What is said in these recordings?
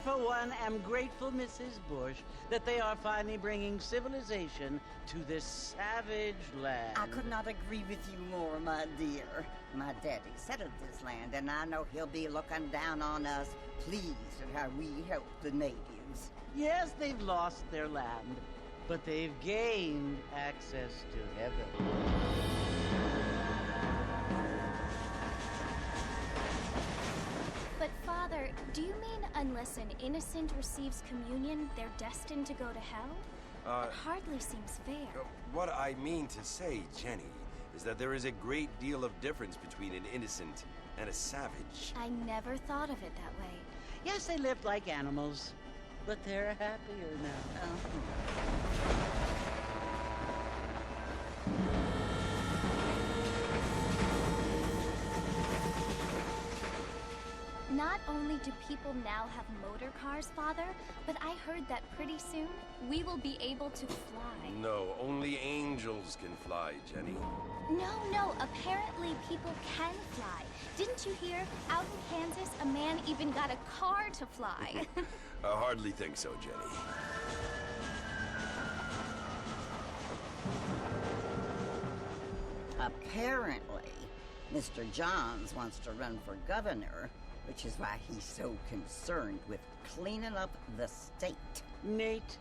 For one, am grateful, Mrs. Bush, that they are finally bringing civilization to this savage land. I could not agree with you more, my dear. My daddy settled this land, and I know he'll be looking down on us, pleased at how we help the natives. Yes, they've lost their land, but they've gained access to heaven. But, Father, do you mean unless an innocent receives communion, they're destined to go to hell? It hardly seems fair. What I mean to say, Jenny, is that there is a great deal of difference between an innocent and a savage. I never thought of it that way. Yes, they lived like animals, but they're happier now. Not only do people now have motor cars, Father, but I heard that pretty soon we will be able to fly. No, only angels can fly, Jenny. No, apparently people can fly. Didn't you hear? Out in Kansas, a man even got a car to fly. I hardly think so, Jenny. Apparently, Mr. Johns wants to run for governor, which is why he's so concerned with cleaning up the state. Nate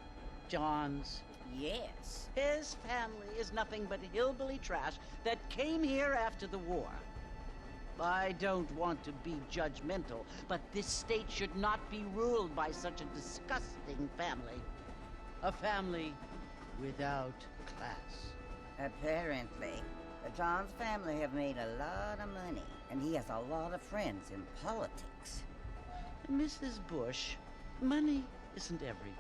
Johns. Yes. His family is nothing but hillbilly trash that came here after the war. I don't want to be judgmental, but this state should not be ruled by such a disgusting family. A family without class. Apparently. The Johns family have made a lot of money, and he has a lot of friends in politics. Mrs. Bush, money isn't everything.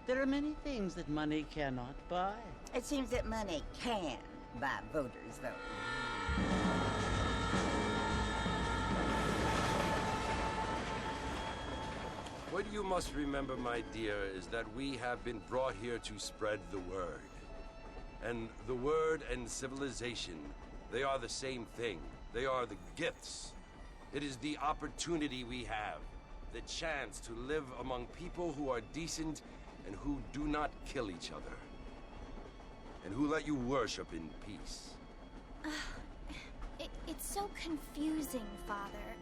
There are many things that money cannot buy. It seems that money can buy voters, though. What you must remember, my dear, is that we have been brought here to spread the word. And the word and civilization, they are the same thing. They are the gifts. It is the opportunity we have, the chance to live among people who are decent and who do not kill each other, and who let you worship in peace. It's so confusing, Father.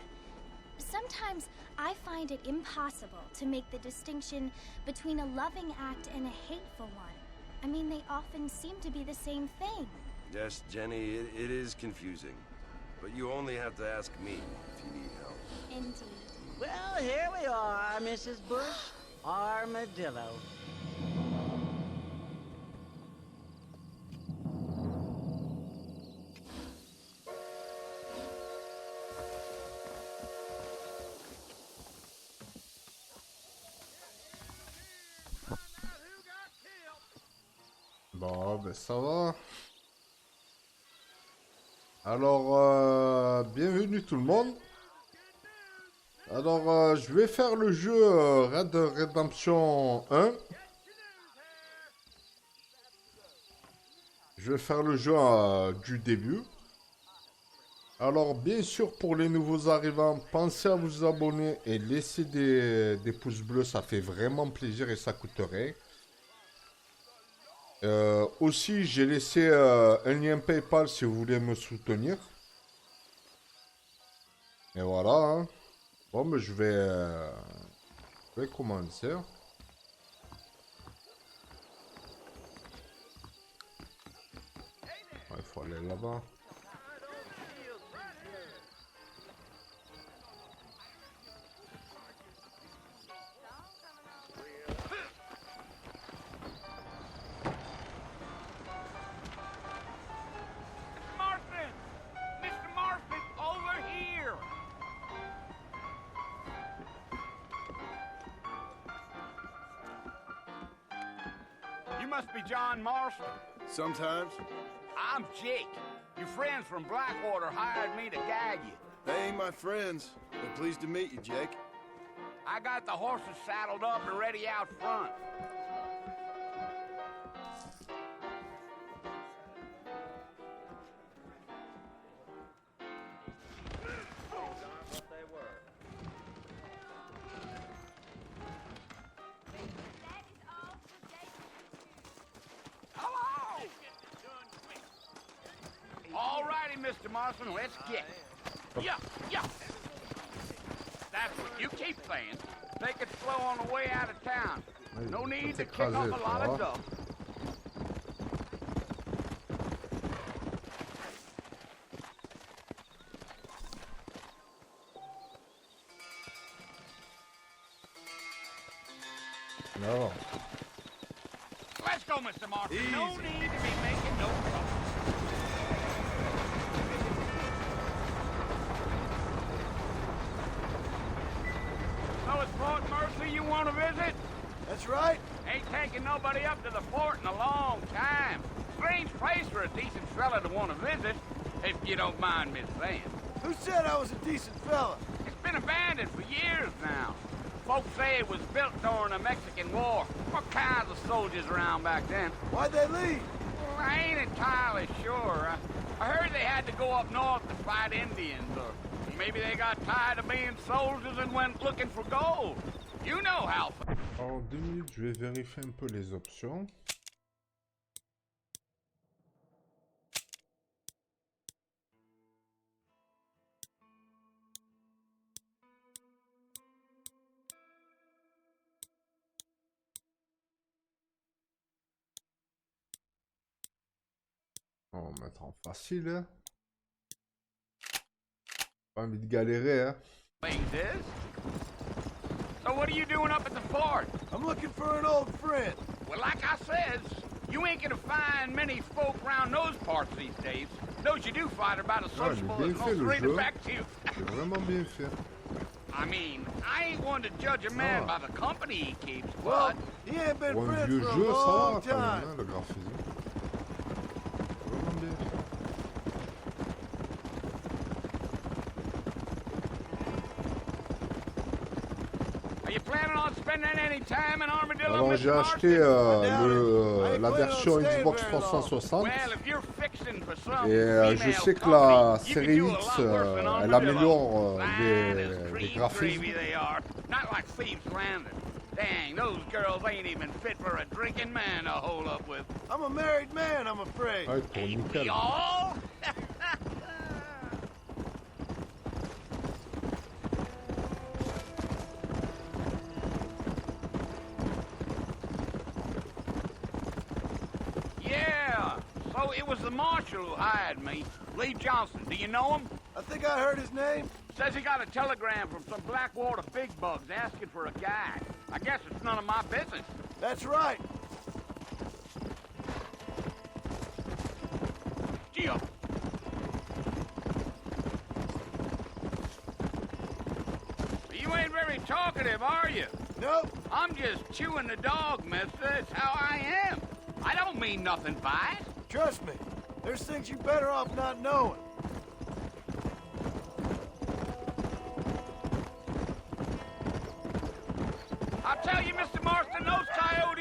Sometimes I find it impossible to make the distinction between a loving act and a hateful one. I mean, they often seem to be the same thing. Yes, Jenny, it is confusing. But you only have to ask me if you need help. Indeed. Well, here we are, Mrs. Bush. Armadillo. Bon, ben ça va. Alors, bienvenue tout le monde. Alors, je vais faire le jeu Red Dead Redemption 1. Je vais faire le jeu du début. Alors, bien sûr, pour les nouveaux arrivants, pensez à vous abonner et laisser des pouces bleus. Ça fait vraiment plaisir et ça coûte rien. Aussi, j'ai laissé un lien PayPal si vous voulez me soutenir. Et voilà. Hein. Bon, mais je vais commencer. Il faut aller là-bas. Must be John Marshall. Sometimes. I'm Jake. Your friends from Blackwater hired me to gag you. They ain't my friends, but pleased to meet you, Jake. I got the horses saddled up and ready out front. Mr. Marston, let's get it. Yeah. That's what you keep saying. Take it slow on the way out of town. No need to kick up a lot of dust. No. Let's go, Mr. Marston. Easy. No need to be making no trouble. Fort Mercy you want to visit? That's right. Ain't taking nobody up to the fort in a long time. Strange place for a decent fella to want to visit, if you don't mind me saying. Who said I was a decent fella? It's been abandoned for years now. Folks say it was built during the Mexican War. What kinds of soldiers around back then? Why'd they leave? Well, I ain't entirely sure. I heard they had to go up north to fight Indians, or maybe they got tired of being soldiers and went looking for gold. You know how. En 2 minutes, je vais vérifier un peu les options. On va mettre en facile. Hein. Pas envie de galérer, hein. Things is. So what are you doing up at the fort? I'm looking for an old friend. Well, like I says, you ain't gonna find many folk around those parts these days. Those you do find are about as sociable as most straight back to you. C'est vraiment bien fait. I mean, I ain't one to judge a man by the company he keeps, well, but... he ain't been Pour un friends vieux for a jeu, ça long va quand time. même, hein, le graphisme. Vraiment bien fait. Alors j'ai acheté la version Xbox 360 et je sais que la Serie X elle améliore les graphismes. Dang, those girls ain't even fit for a drinking man to hold up with. I'm a married man, I'm afraid. Ouais, pour nickel. We all? So it was the marshal who hired me, Lee Johnson. Do you know him? I think I heard his name. Says he got a telegram from some Blackwater big bugs asking for a guide. I guess it's none of my business. That's right. Gio. You ain't very talkative, are you? Nope. I'm just chewing the dog, mister. It's how I am. I don't mean nothing by it. Trust me, there's things you're better off not knowing.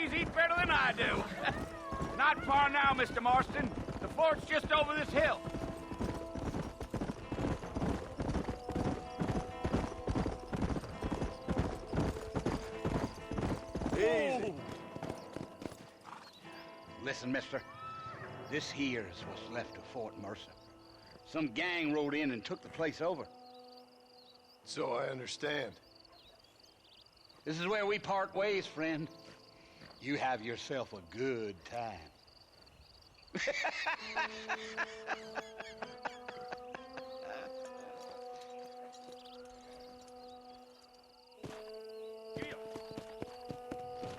ladies eat better than I do. Not far now, Mr. Marston. The fort's just over this hill. Easy. Listen, mister. This here is what's left of Fort Mercer. Some gang rode in and took the place over. So I understand. This is where we part ways, friend. You have yourself a good time.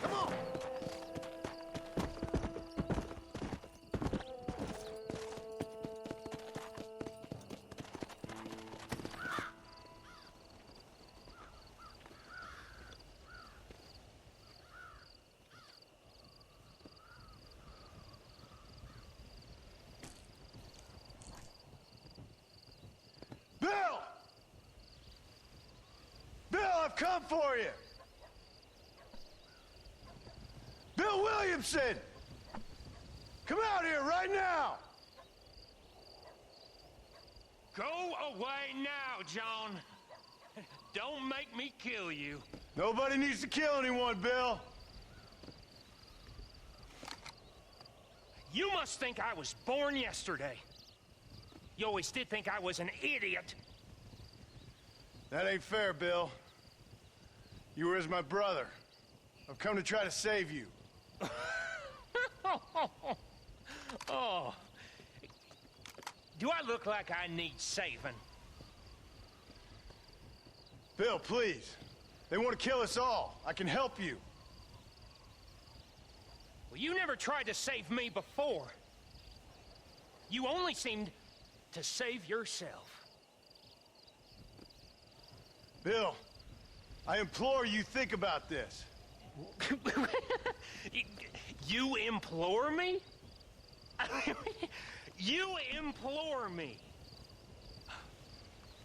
Come on. Bill! Bill, I've come for you! Bill Williamson! Come out here right now! Go away now, John. Don't make me kill you. Nobody needs to kill anyone, Bill. You must think I was born yesterday. You always did think I was an idiot. That ain't fair, Bill. You were as my brother. I've come to try to save you. Oh. Do I look like I need saving? Bill, please. They want to kill us all. I can help you. Well, you never tried to save me before. You only seemed to save yourself. Bill, I implore you think about this. You implore me? You implore me.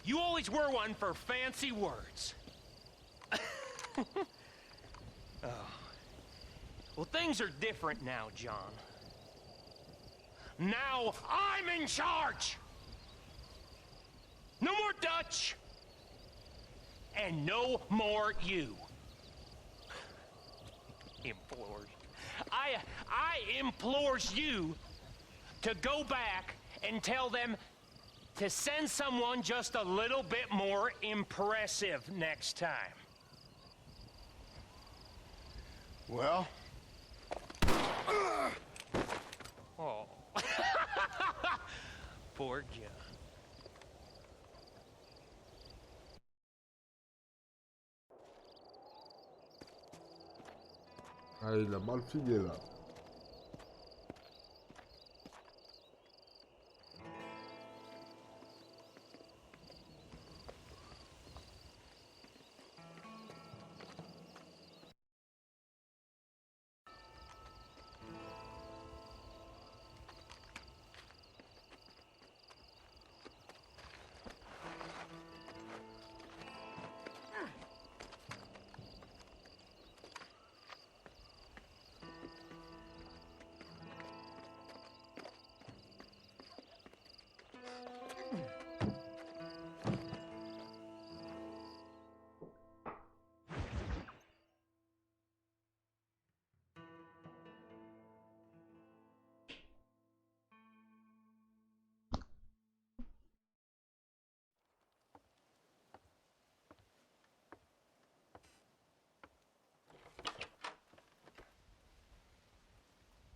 You always were one for fancy words. Oh. Well, things are different now, John. Now I'm in charge. No more Dutch. And no more you. Implored. I implores you to go back and tell them to send someone just a little bit more impressive next time. Well? Oh. Poor John. Ah, il a mal filé là.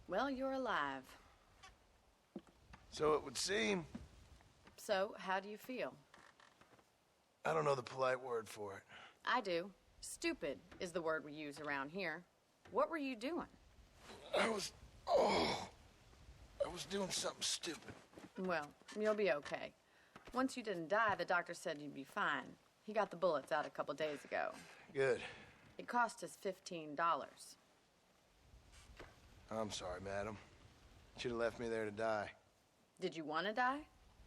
Well, you're alive. So it would seem. So, how do you feel? I don't know the polite word for it. I do. Stupid is the word we use around here. What were you doing? I was doing something stupid. Well, you'll be okay. Once you didn't die, the doctor said you'd be fine. He got the bullets out a couple days ago. Good. It cost us $15. I'm sorry, madam. Should have left me there to die. Did you want to die?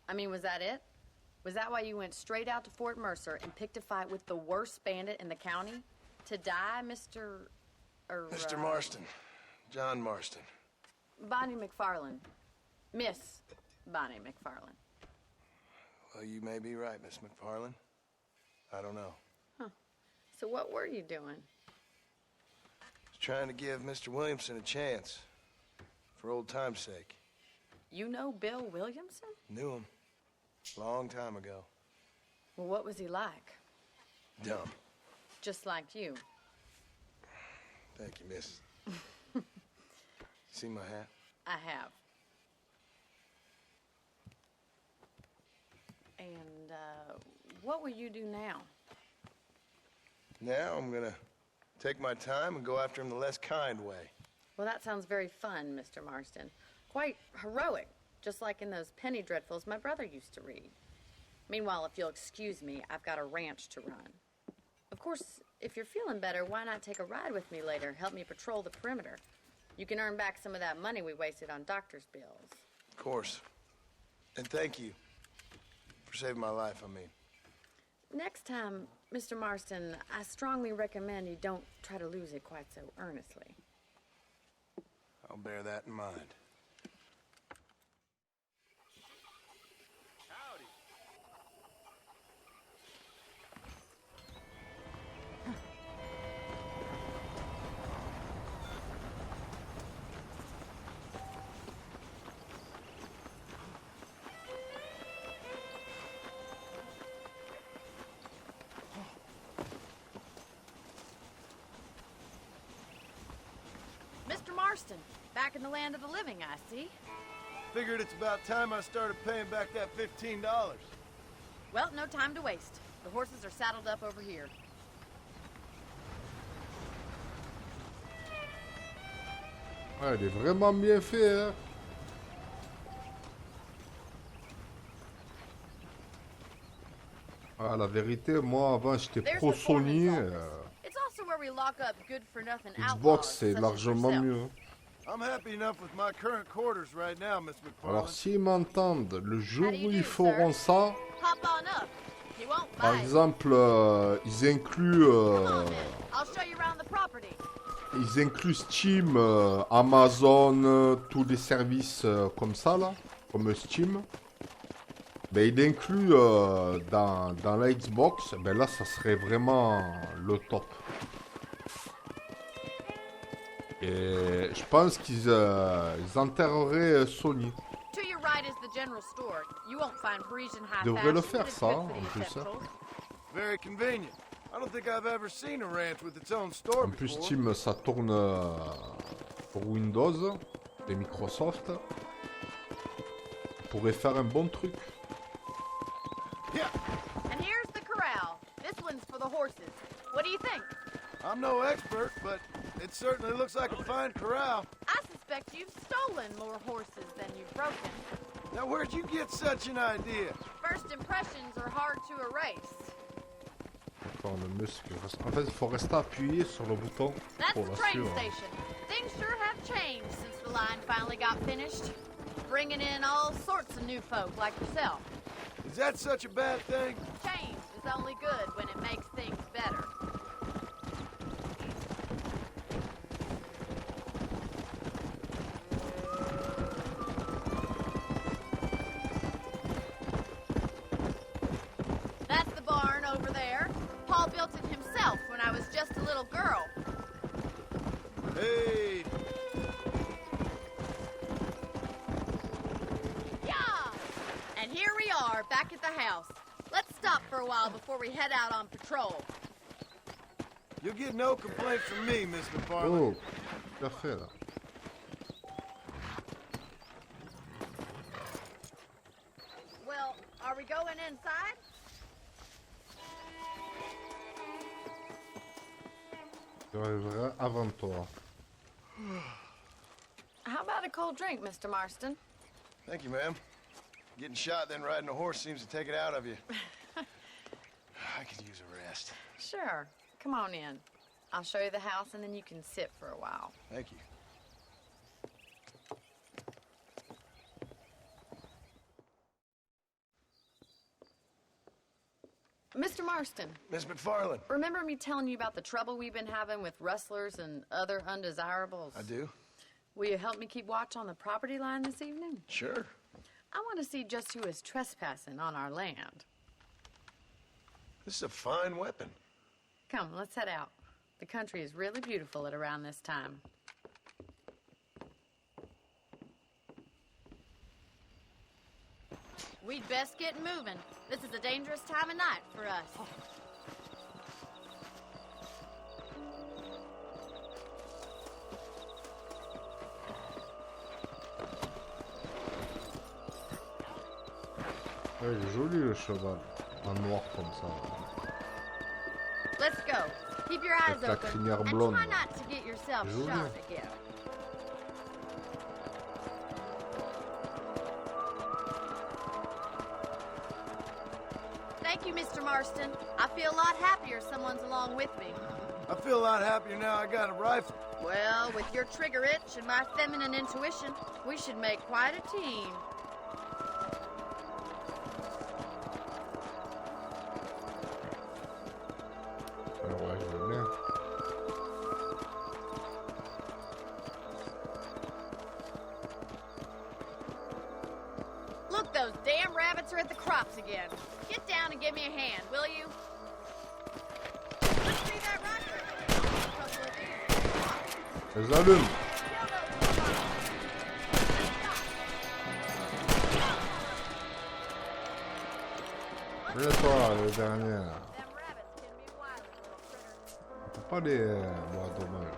I mean, was that it? Was that why you went straight out to Fort Mercer and picked a fight with the worst bandit in the county? To die, Mr. Mr. Marston, John Marston. Bonnie McFarlane. Miss Bonnie McFarlane. Well, you may be right, Miss McFarlane. I don't know. Huh. So what were you doing? Trying to give Mr. Williamson a chance. For old time's sake. You know Bill Williamson? Knew him. Long time ago. Well, what was he like? Dumb. Just like you. Thank you, miss. See my hat? I have. And, what will you do now? Now I'm gonna take my time and go after him the less kind way. Well, that sounds very fun, Mr. Marston. Quite heroic, just like in those penny dreadfuls my brother used to read. Meanwhile, if you'll excuse me, I've got a ranch to run. Of course, if you're feeling better, why not take a ride with me later? Help me patrol the perimeter. You can earn back some of that money we wasted on doctor's bills. Of course. And thank you for saving my life, I mean. Next time, Mr. Marston, I strongly recommend you don't try to lose it quite so earnestly. I'll bear that in mind. Howdy. Mr. Marston, back in the land of the living, I see. Figured it's about time I started paying back that $15. Well, no time to waste. The horses are saddled up over here. Ouais, il est vraiment bien fait, hein. Ah, la vérité, moi avant j'étais pro Sony. It's also where we lock up good-for-nothing Xbox outlaws, c'est such as largement yourself. mieux. I'm happy enough with my current quarters right now, Miss McFarlane. Alors s'ils m'entendent, le jour How do you où do, ils feront sir? ça, Hop on up. He won't par bite. exemple, ils incluent Come on, then. I'll show you around the property. ils incluent Steam, Amazon, tous les services comme ça là, comme Steam. Ben, il inclut dans la Xbox, ben là ça serait vraiment le top. Et je pense qu'ils ils enterreraient Sony. To your right is the general store. You won't find Parisian high Ils devraient le fashion, faire but it's ça, good for en the plus. essentials. Very convenient. I don't think I've ever seen a ranch with its own store En plus before. Steam ça tourne pour Windows et Microsoft. Pourrait faire un bon truc. Yeah, And here's the corral. This one's for the horses. What do you think? I'm no expert, but it certainly looks like a fine corral. I suspect you've stolen more horses than you've broken. Now, where'd you get such an idea? First impressions are hard to erase. Attends, le muscle reste... En fait, il faut rester appuyé sur le bouton That's pour the la train suivre. station. Things sure have changed since the line finally got finished. Bringing in all sorts of new folk like yourself. Is that such a bad thing? Change is only good when it makes things better. That's the barn over there. Paul built it himself when I was just a little girl. Hey, Yeah! And here we are, back at the house. Let's stop for a while before we head out on patrol. you'll get no complaints from me, Miss McFarlane. Oh, qu'est-ce qu'il a fait là? Well, are we going inside? J'arriverai avant toi. How about a cold drink, Mr. Marston? Thank you, ma'am. Getting shot, then riding a horse seems to take it out of you. I could use a rest. Sure. Come on in. I'll show you the house, and then you can sit for a while. Thank you. Mr. Marston, Miss McFarlane. remember me telling you about the trouble we've been having with rustlers and other undesirables? I do. Will you help me keep watch on the property line this evening? Sure. I want to see just who is trespassing on our land. This is a fine weapon. Come, let's head out. The country is really beautiful at around this time. We'd best get moving. This is a dangerous time of night for us. Ouais, il est joli le cheval. En noir comme ça. Let's go. Keep your eyes Avec la open crinière and blonde. try not to get yourself Joli. shot again. Thank you, Mr. Marston. I feel a lot happier someone's along with me. I feel a lot happier now I got a rifle. Well, with your trigger itch and my feminine intuition, we should make quite a team. Ouais, je veux bien. Look, those damn rabbits are at the crops again. Get down and give me a hand, will you? Let's see that rifle. A couple of these. Les allume. Et toi, le dernier. Them rabbits can be wily, little critters. On peut pas les... Bon, dommage.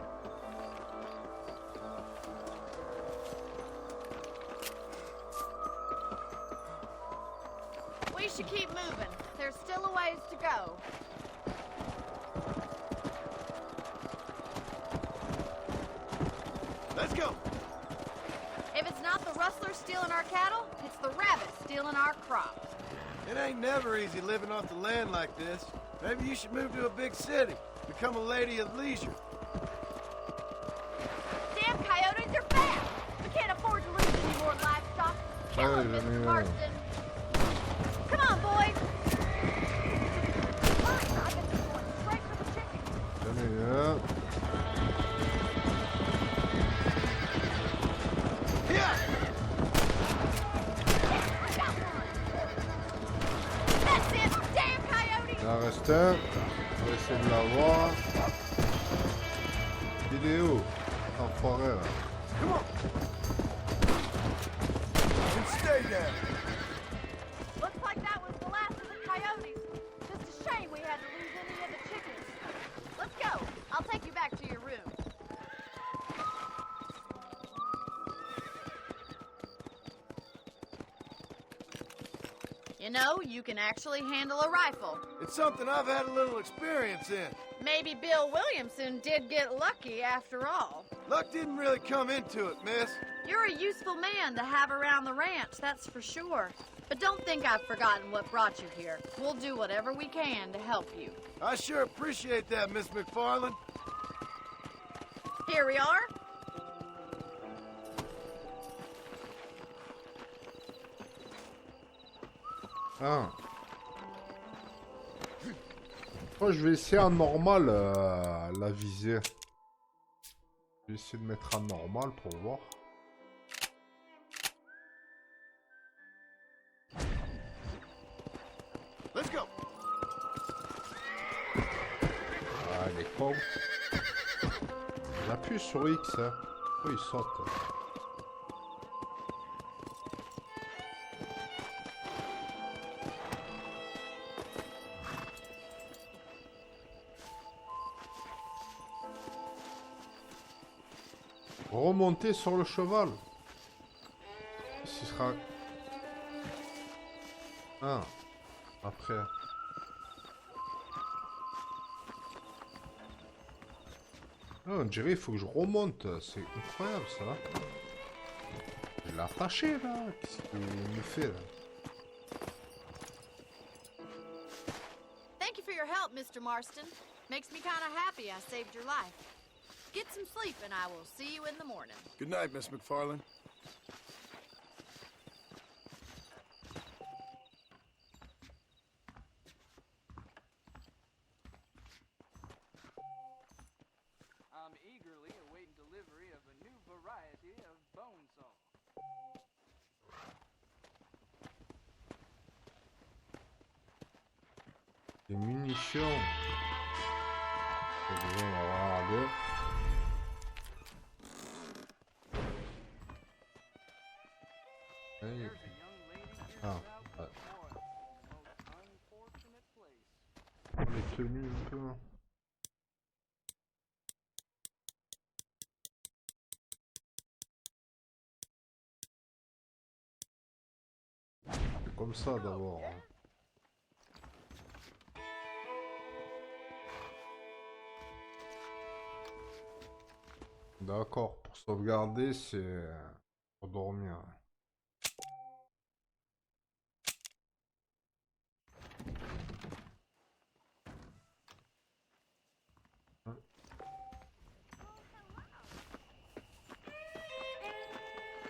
We should keep moving. There's still a ways to go. Let's go. If it's not the rustlers stealing our cattle, it's the rabbits stealing our crops. It ain't never easy living off the land like this. Maybe you should move to a big city. Become a lady of leisure. Damn coyotes are bad. We can't afford to lose any more livestock. Kill them, Mr. Marston. Come on, boys. Hurry, I get this one straight for the chicken. Tenez, hein. Yeah. I got one. That's it, damn coyotes. Il en reste un. On va essayer de l'avoir. Il est où? En forêt, là. Come on. And stay down. Looks like that was the last of the coyotes. Just a shame we had to lose any of the chickens. Let's go. I'll take you back to your room. You know, you can actually handle a rifle. It's something I've had a little experience in. Maybe Bill Williamson did get lucky after all. Luck didn't really come into it, miss. You're a useful man to have around the ranch, that's for sure. But don't think I've forgotten what brought you here. We'll do whatever we can to help you. I sure appreciate that, Miss McFarland. Here we are. Ah. Moi, je vais essayer en normal la visée. Je vais essayer de mettre en normal pour voir. Let's go. Ah, il est con. J'appuie sur X, hein. Oh, il saute. Remonter sur le cheval. Ce sera... Ah. Après. Oh, on dirait il faut que je remonte. C'est incroyable ça. Je l'ai attaché là. Qu'est-ce qu'il me fait là? Thank you for your help, Mr. Marston. Makes me kind of happy I saved your life. Get some sleep and I will see you in the morning. Good night, Miss McFarland. I'm eagerly awaiting delivery of a new variety Des munitions. On va regarder. Hey. Ah, ouais. On est tenu un peu. C'est comme ça d'abord. Hein. D'accord, pour sauvegarder, c'est pour dormir.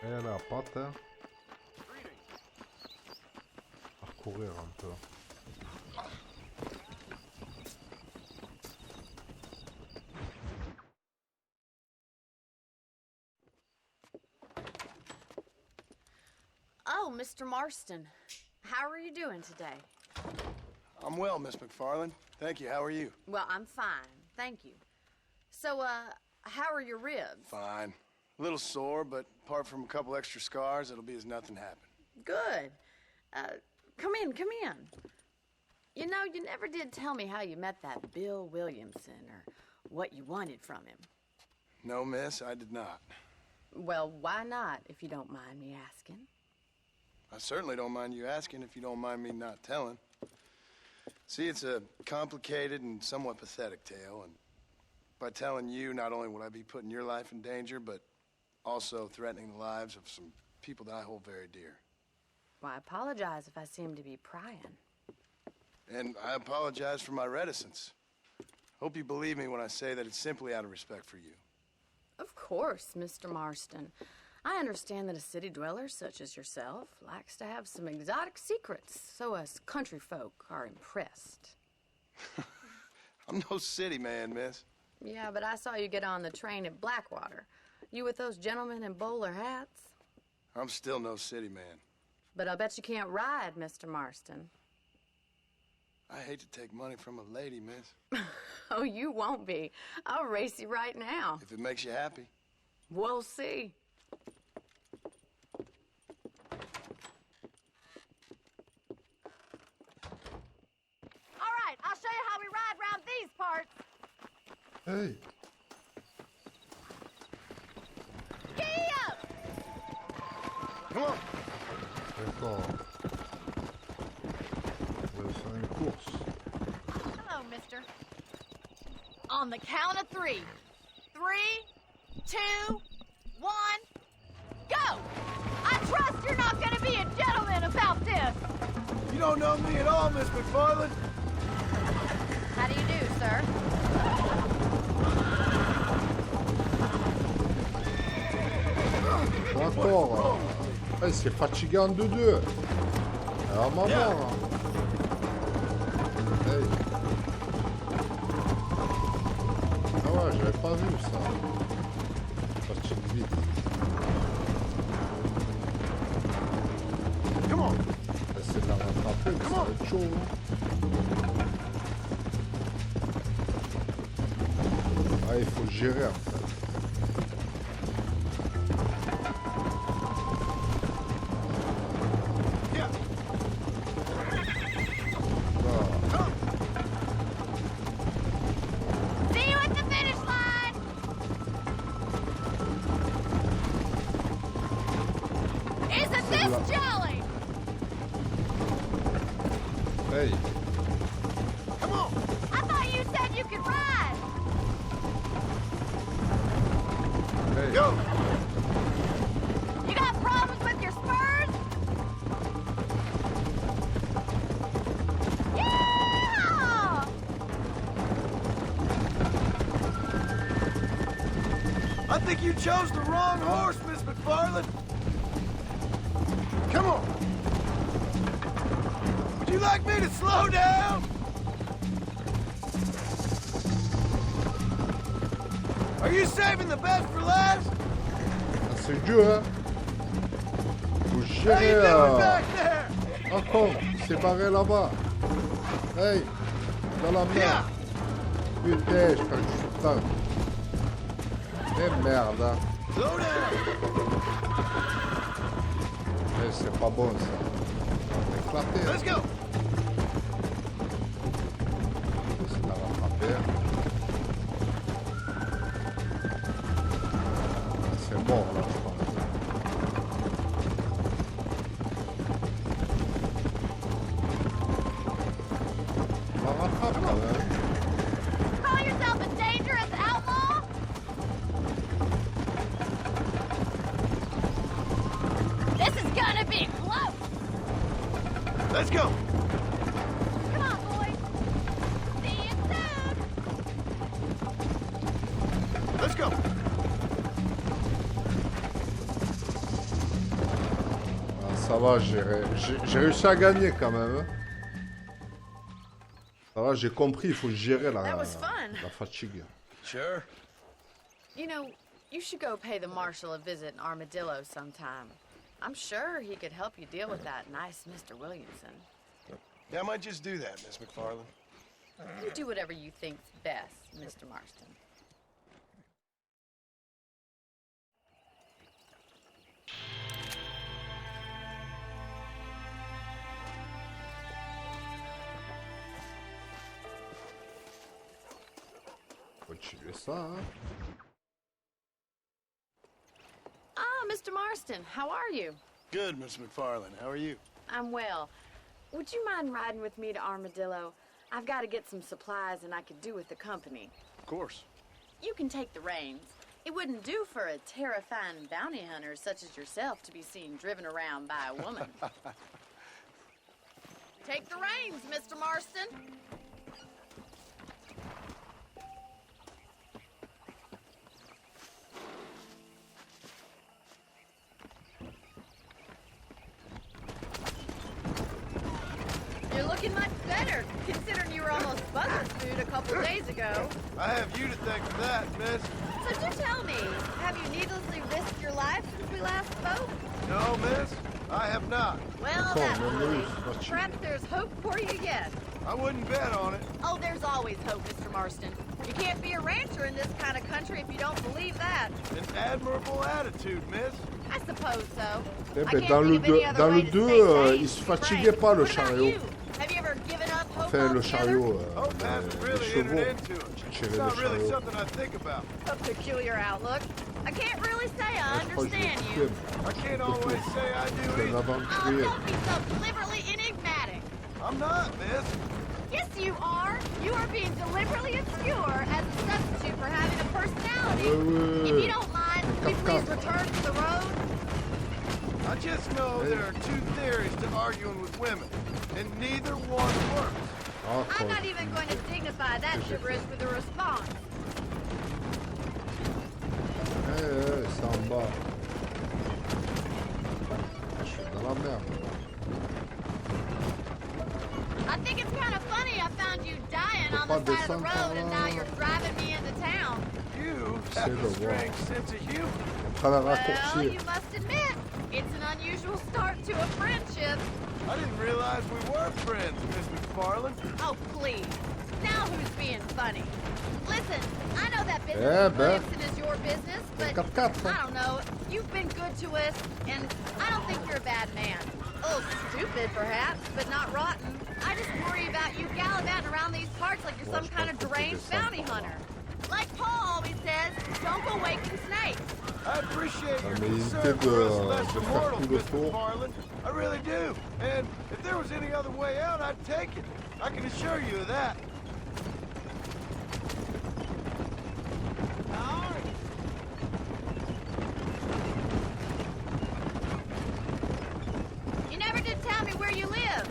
Et la patte, hein. Parcourir un peu. Oh, Mr. Marston. How are you doing today? I'm well, Miss McFarland. Thank you. How are you? Well, I'm fine. Thank you. So, how are your ribs? Fine. A little sore, but apart from a couple extra scars, it'll be as nothing happened. Good. Come in, come in. You know, you never did tell me how you met that Bill Williamson or what you wanted from him. No, miss, I did not. Well, why not, if you don't mind me asking? I certainly don't mind you asking if you don't mind me not telling. See, it's a complicated and somewhat pathetic tale, and by telling you, not only would I be putting your life in danger, but also threatening the lives of some people that I hold very dear. Well, I apologize if I seem to be prying. And I apologize for my reticence. Hope you believe me when I say that it's simply out of respect for you. Of course, Mr. Marston. I understand that a city dweller such as yourself likes to have some exotic secrets, so us country folk are impressed. I'm no city man, miss. Yeah, but I saw you get on the train at Blackwater. You with those gentlemen in bowler hats? I'm still no city man. But I bet you can't ride, Mr. Marston. I hate to take money from a lady, miss. Oh, you won't be. I'll race you right now. If it makes you happy. We'll see. All right, I'll show you how we ride around these parts. Hey. Giddy up! Come on. D'accord. On va faire une course. Hello, mister. On the count of 3. 3, 2, 1, go! I trust you're not gonna be a gentleman about this. You don't know me at all, Miss McFarland. How do you do, sir? D'accord. Hey, c'est fatigant de deux. Alors maman. Hey. Ah ouais, j'avais pas vu ça. Fatigue vite. Essayer de la rattraper, mais ça va être chaud. Ah, il faut le gérer en fait. See you at the finish line. Isn't this jolly? Hey. Come on. I thought you said you could ride. Hey. Go. You got problems with your spurs? Yeah! I think you chose the wrong horse, Miss McFarland. Come on. Would you like me to slow down? Are you saving the best for last? Ah, c'est le jeu, hein. Faut How you gérer. doing back there? Encore, c'est barré là-bas. Hey. dans la merde. Putain, je perds du temps. Eh merde. Hein. Eh, c'est pas bon ça. On va éclater. Let's go. C'est à rattraper. C'est mort là, je pense. On la rattrape quand même. Call yourself a dangerous outlaw? This is gonna be close. Let's go. Come on, boys. See you soon. Let's go. Ah, ça va, j'ai réussi à gagner quand même. Hein. Ça va, j'ai compris, il faut gérer la fatigue. Sure. You know, you should go pay the marshal a visit in Armadillo sometime. I'm sure he could help you deal with that nice Mr. Williamson. Yeah, I might just do that, Miss McFarland. You do whatever you think's best, Mr. Marston. Faut tuer ça, hein. Ah, Mr. Marston, how are you? Good, Miss McFarland. How are you? I'm well. Would you mind riding with me to Armadillo? I've got to get some supplies and I could do with the company. Of course. You can take the reins. It wouldn't do for a terrifying bounty hunter such as yourself to be seen driven around by a woman. Take the reins, Mr. Marston. You're looking much better, considering you were almost buzzer food a couple days ago. I have you to thank for that, miss. So do tell me, have you needlessly risked your life since we last spoke? No, miss, I have not. Well, that's good. Perhaps there's hope for you yet. I wouldn't bet on it. Oh, there's always hope, Mr. Marston. You can't be a rancher in this kind of country if you don't believe that. An admirable attitude, miss. I suppose so. Eh ben, dans le 2, il se fatiguait pas le chariot. Have you ever given up hope Enfin, le chariot, really les chevaux. It's not really something I think about. A peculiar outlook. I can't really say I understand you. I can't always say I do either. Oh, don't be so deliberately enigmatic. I'm not, miss. Yes, you are. You are being deliberately obscure as a substitute for having a personality. If you don't mind, can we please return to the road? I just know there are two theories to arguing with women, and neither one works. I'm not even going to dignify that gibberish with a response. C'est en bas. Je suis dans la merde. I think it's kind of funny I found you dying on the side of the road and now you're driving me into town. You have a strange sense of humor. Well, you must admit, it's an unusual start to a friendship. I didn't realize we were friends, Miss McFarland. Oh, please. Now who's being funny? Listen, I know that business with Williamson is your business, but I don't know. You've been good to us, and I don't think you're a bad man. A little stupid, perhaps, but not rotten. I just worry about you gallivanting around these parts like you're some kind of deranged bounty hunter. Like Paul always says, don't go waking snakes. I appreciate your concern for us less immortal, Miss McFarland. I really do. And if there was any other way out, I'd take it. I can assure you of that. You never did tell me where you live.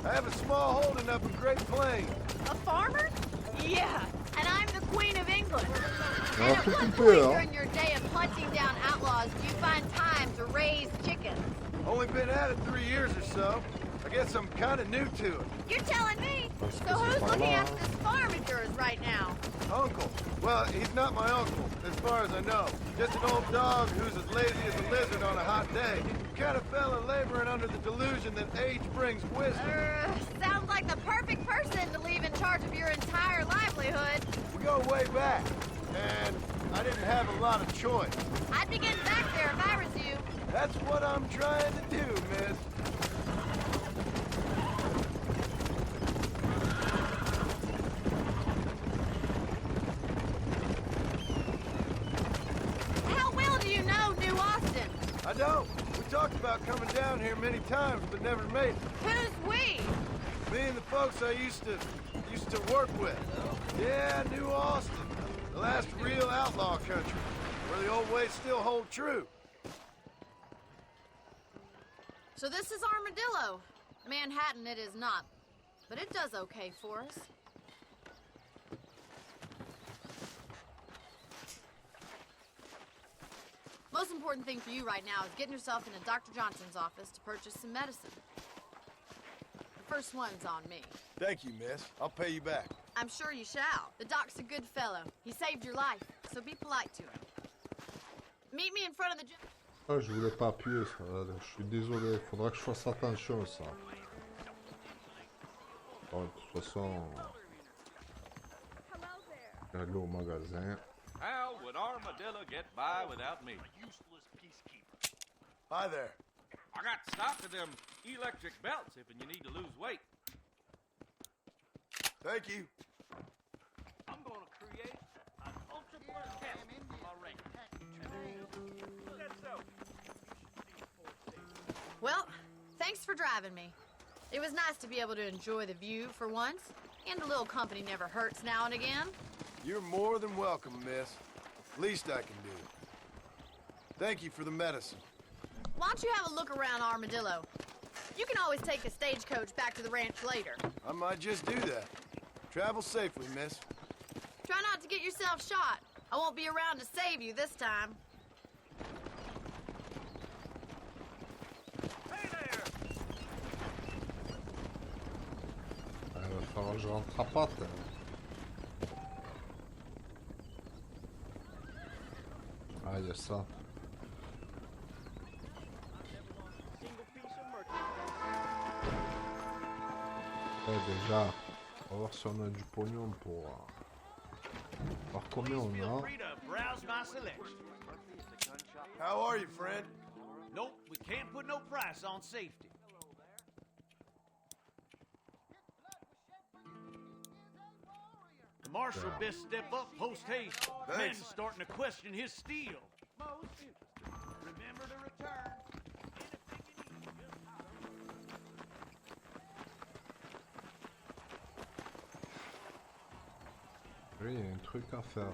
I have a small holding up in Great Plains. A farmer? Yeah, and I'm the Queen of England. Ah, And at what point during your day of hunting down outlaws do you find time to raise chickens? Only been at it 3 years or so. I guess I'm kind of new to it. You're telling me? Parce que So c'est who's par looking là, after this farm of yours right now? Uncle. Well, he's not my uncle, as far as I know. Just an old dog who's as lazy as a lizard on a hot day. Kind of fella laboring under the delusion that age brings wisdom. Sounds like the perfect person to leave in charge of your entire livelihood. We go way back, and I didn't have a lot of choice. I'd be getting back there if I was you. That's what I'm trying to do, miss. How well do you know New Austin? I don't. We talked about coming down here many times, but never made it. Who's we? Me and the folks I used to work with. Yeah, New Austin. The last real outlaw country, where the old ways still hold true. So this is Armadillo. Manhattan it is not, but it does okay for us. Most important thing for you right now is getting yourself into Dr. Johnson's office to purchase some medicine. The first one's on me. Thank you, miss. I'll pay you back. I'm sure you shall. The doc's a good fellow. He saved your life, so be polite to him. Meet me in front of the... Ah, je voulais pas appuyer ça. Je suis désolé. Faudra que je fasse attention à ça. Bon, de toute façon... Aller au magasin. How would Armadillo get by without me? A useless peacekeeper. Hi there. I got stock of them electric belts if you need to lose weight. Thank you. I'm gonna create an ultra blur test for my ring. Well, thanks for driving me. It was nice to be able to enjoy the view for once, and a little company never hurts now and again. You're more than welcome, miss. Least I can do. Thank you for the medicine. Why don't you have a look around Armadillo? You can always take a stagecoach back to the ranch later. I might just do that. Travel safely, miss. Try not to get yourself shot. I won't be around to save you this time. Hey there! Il va falloir que je rentre à patte. Ah, il y a ça. Ouais, déjà, on va voir si on a du pognon pour voir combien on a. How are you, friend? Nope, we can't put no price on safety. The marshal best step up post haste. Thanks. Man's starting to question his steel. Remember to return. Oui, il y a un truc à faire.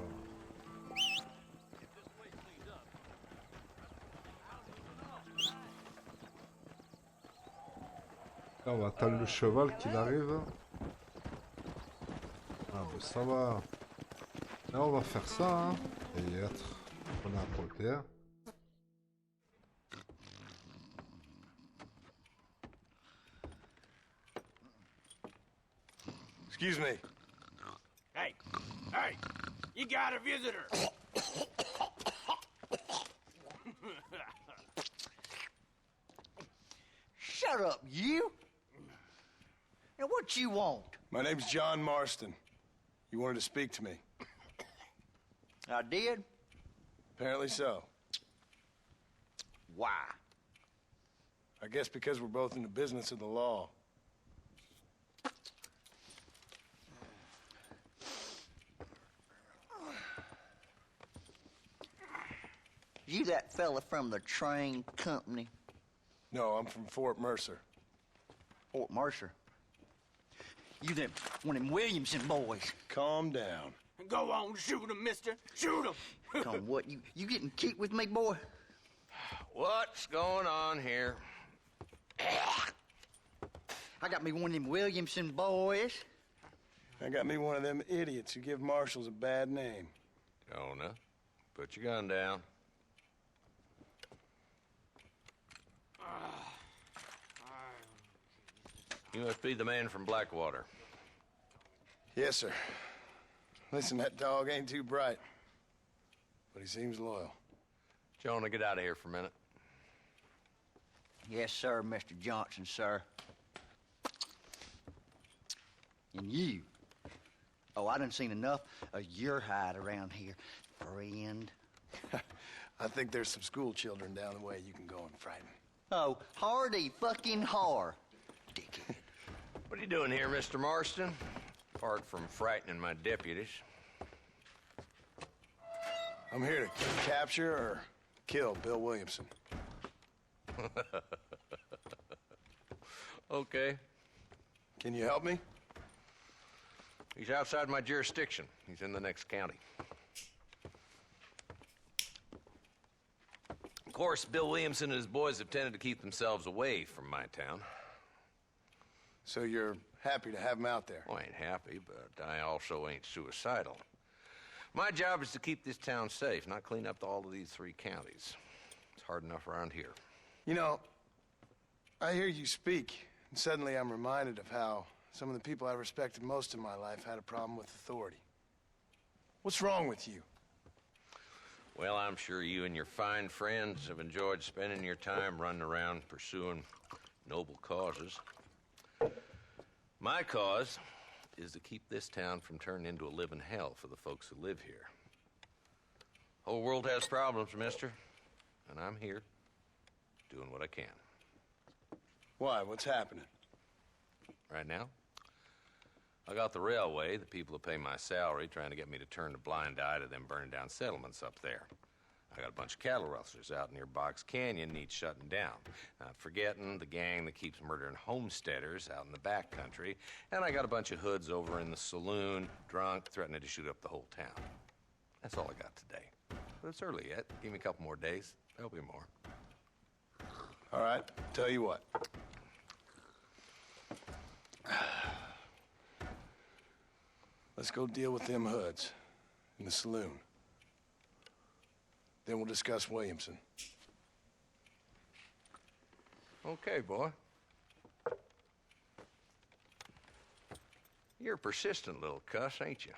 Là, on va attendre le cheval qu'il arrive. Ah ben ça va. Là on va faire ça, hein. Et être on a à côté. Excuse me. Hey, hey, you got a visitor. Shut up, you. Now what you want? My name's John Marston. You wanted to speak to me? I did? Apparently so. Why? I guess because we're both in the business of the law. You that fella from the train company? No, I'm from Fort Mercer. Fort Mercer? You them one of them Williamson boys? Calm down. Go on, shoot him, mister. Shoot him. Come, what, you getting kicked with me, boy? What's going on here? I got me one of them Williamson boys. I got me one of them idiots who give marshals a bad name. Jonah, put your gun down. You must be the man from Blackwater. Yes, sir. Listen, that dog ain't too bright, but he seems loyal. Jonah, get out of here for a minute. Yes, sir, Mr. Johnson, sir. And you. Oh, I done seen enough of your hide around here, friend. I think there's some school children down the way you can go and frighten. Oh, hardy fucking har. Dickhead. What are you doing here, Mr. Marston? Apart from frightening my deputies. I'm here to capture or kill Bill Williamson. Okay. Can you help me? He's outside my jurisdiction. He's in the next county. Of course, Bill Williamson and his boys have tended to keep themselves away from my town. So you're happy to have him out there? Well, I ain't happy, but I also ain't suicidal. My job is to keep this town safe, not clean up all of these 3 counties. It's hard enough around here. You know, I hear you speak, and suddenly I'm reminded of how some of the people I respected most in my life had a problem with authority. What's wrong with you? Well, I'm sure you and your fine friends have enjoyed spending your time running around pursuing noble causes. My cause is to keep this town from turning into a living hell for the folks who live here. Whole world has problems, mister, and I'm here doing what I can. Why? What's happening? Right now, I got the railway, the people who pay my salary, trying to get me to turn a blind eye to them burning down settlements up there. I got a bunch of cattle rustlers out near Box Canyon needs shutting down. Not forgetting the gang that keeps murdering homesteaders out in the back country. And I got a bunch of hoods over in the saloon, drunk, threatening to shoot up the whole town. That's all I got today. But it's early yet. Give me a couple more days. There'll be more. All right, tell you what. Let's go deal with them hoods in the saloon. Then we'll discuss Williamson. Okay, boy. You're a persistent little cuss, ain't you?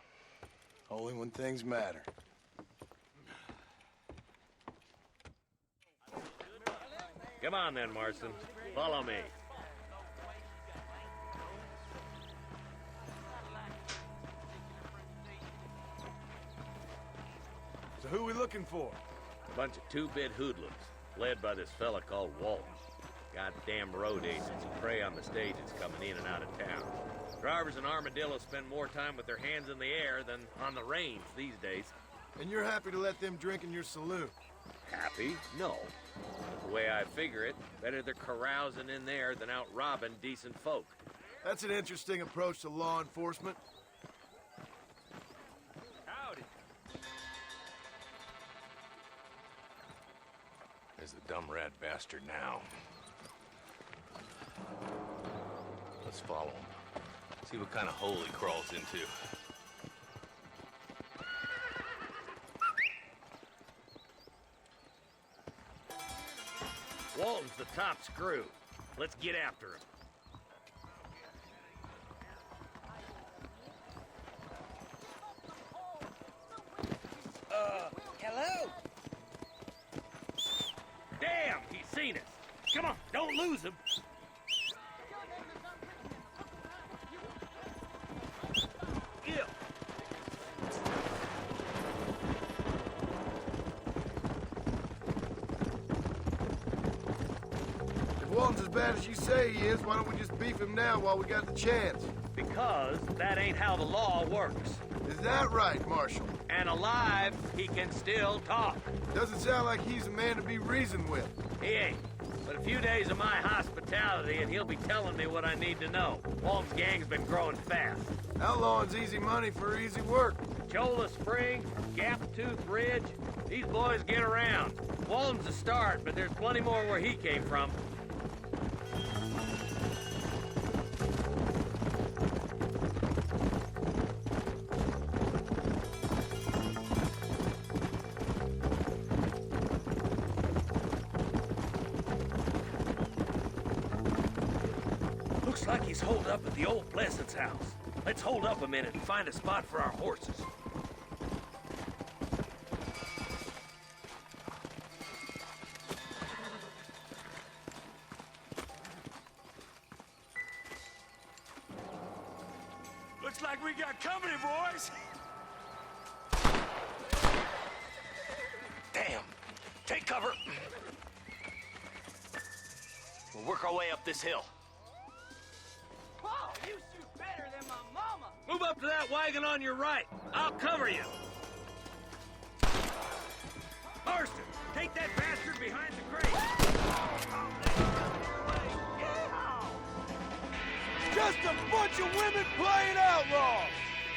Only when things matter. Come on then, Marston. Follow me. So who we looking for? A bunch of two-bit hoodlums, led by this fella called Walton. Goddamn road agents who prey on the stages coming in and out of town. Drivers and armadillos spend more time with their hands in the air than on the reins these days. And you're happy to let them drink in your saloon? Happy? No. But the way I figure it, better they're carousing in there than out robbing decent folk. That's an interesting approach to law enforcement. Howdy. There's the dumb rat bastard now. Let's follow him. See what kind of hole he crawls into. Walton's the top screw. Let's get after him. Hello? Damn, he's seen us. Come on, don't lose him. Yeah. If Walton's as bad as you say he is, why don't we just beef him now while we got the chance? Because that ain't how the law works. Is that right, Marshal? And alive, he can still talk. Doesn't sound like he's a man to be reasoned with. He ain't. But a few days of my hospitality and he'll be telling me what I need to know. Walton's gang's been growing fast. Outlawing's easy money for easy work. Cholla Spring, Gap Tooth Ridge, these boys get around. Walton's a start, but there's plenty more where he came from. like he's holed up at the old Pleasant's house. Let's hold up a minute and find a spot for our horses. Looks like we got company, boys. Damn. Take cover. We'll work our way up this hill. Oh, you shoot better than my mama. Move up to that wagon on your right. I'll cover you. Marston, take that bastard behind the crate. Just a bunch of women playing outlaws!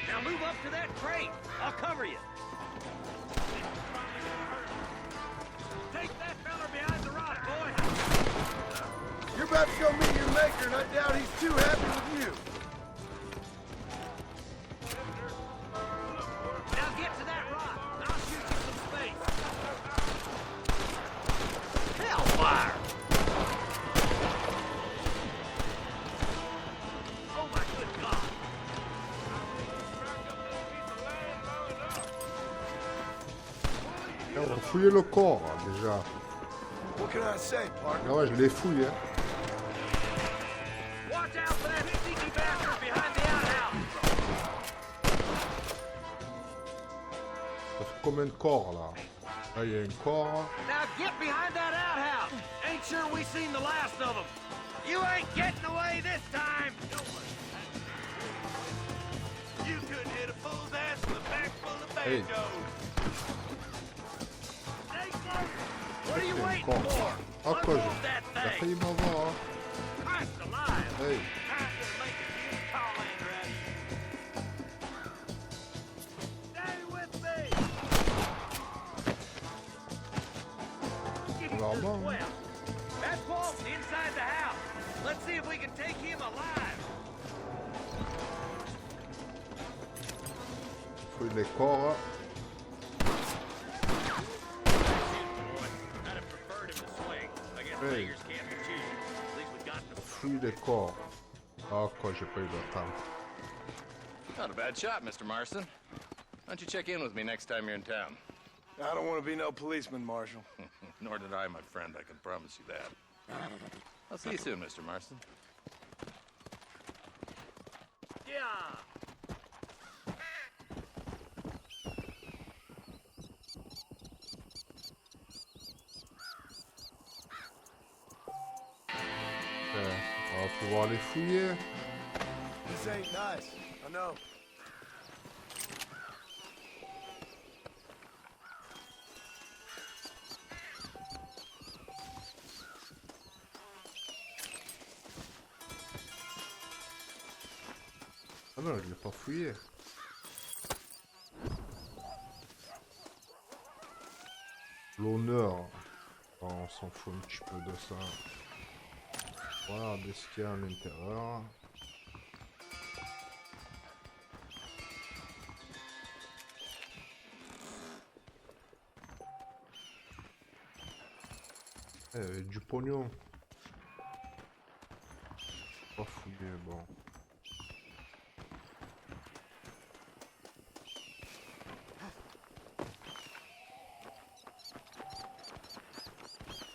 Now move up to that crate. I'll cover you. Take that fella behind the rock, boy. You're about to go meet your maker, and I doubt he's too happy with you. Now get to that rock. I'll shoot you some space. Hellfire! Oh my good God! On va fouiller le corps, déjà. What can I say, partner? Ah ouais, je l'ai fouillé. Hein. Watch out for that sneaky bastard behind the outhouse! Ça fait combien de corps, là? Là, il y a un corps. Now get behind that outhouse! Ain't sure we seen the last of them. You ain't getting away this time! You couldn't hit a fool's ass with a bag full of Hey. banjos. What are you waiting Corps. for? Ah, quoi, Unload that il a thing! failli m'avoir. Hein. Christ alive! Hey. Time to make a new Tollander out of you. Stay with me! Give me Alors, this bon. well. That's Walton inside the house. Let's see if we can take him alive. Fouille les corps. I'd have preferred him to swing. I guess Hey. beggars can't be choosers. At least we got the Fouille les corps. Ah, quoi, j'ai pas eu le temps. Not a bad shot, Mr. Marston. Why don't you check in with me next time you're in town? I don't want to be no policeman, Marshal. Nor did I, my friend. I can promise you that. I'll see you soon, Mr. Marston. Yeah. On va pouvoir les fouiller. This ain't nice. I know. Ah non, je l'ai pas fouillé. L'honneur. Oh, on s'en fout un petit peu de ça. Voilà, ce qu'il y a à l'intérieur. Du pognon. Pas fouillé, bon.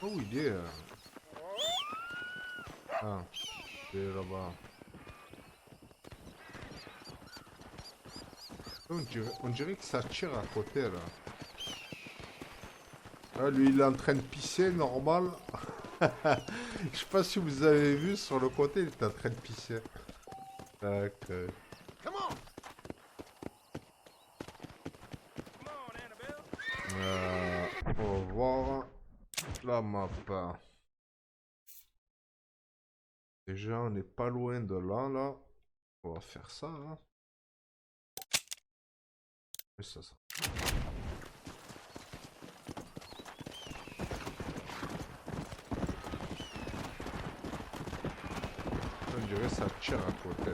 Oh, il est... Ah, il est là-bas. On dirait que ça tire à côté, là. Ah, lui, il est en train de pisser, normal. Je sais pas si vous avez vu, sur le côté, il est en train de pisser. Tac. Come on! On va voir la map. Déjà, on n'est pas loin de là, là. On va faire ça, hein. Et ça. On dirait que ça tire à côté.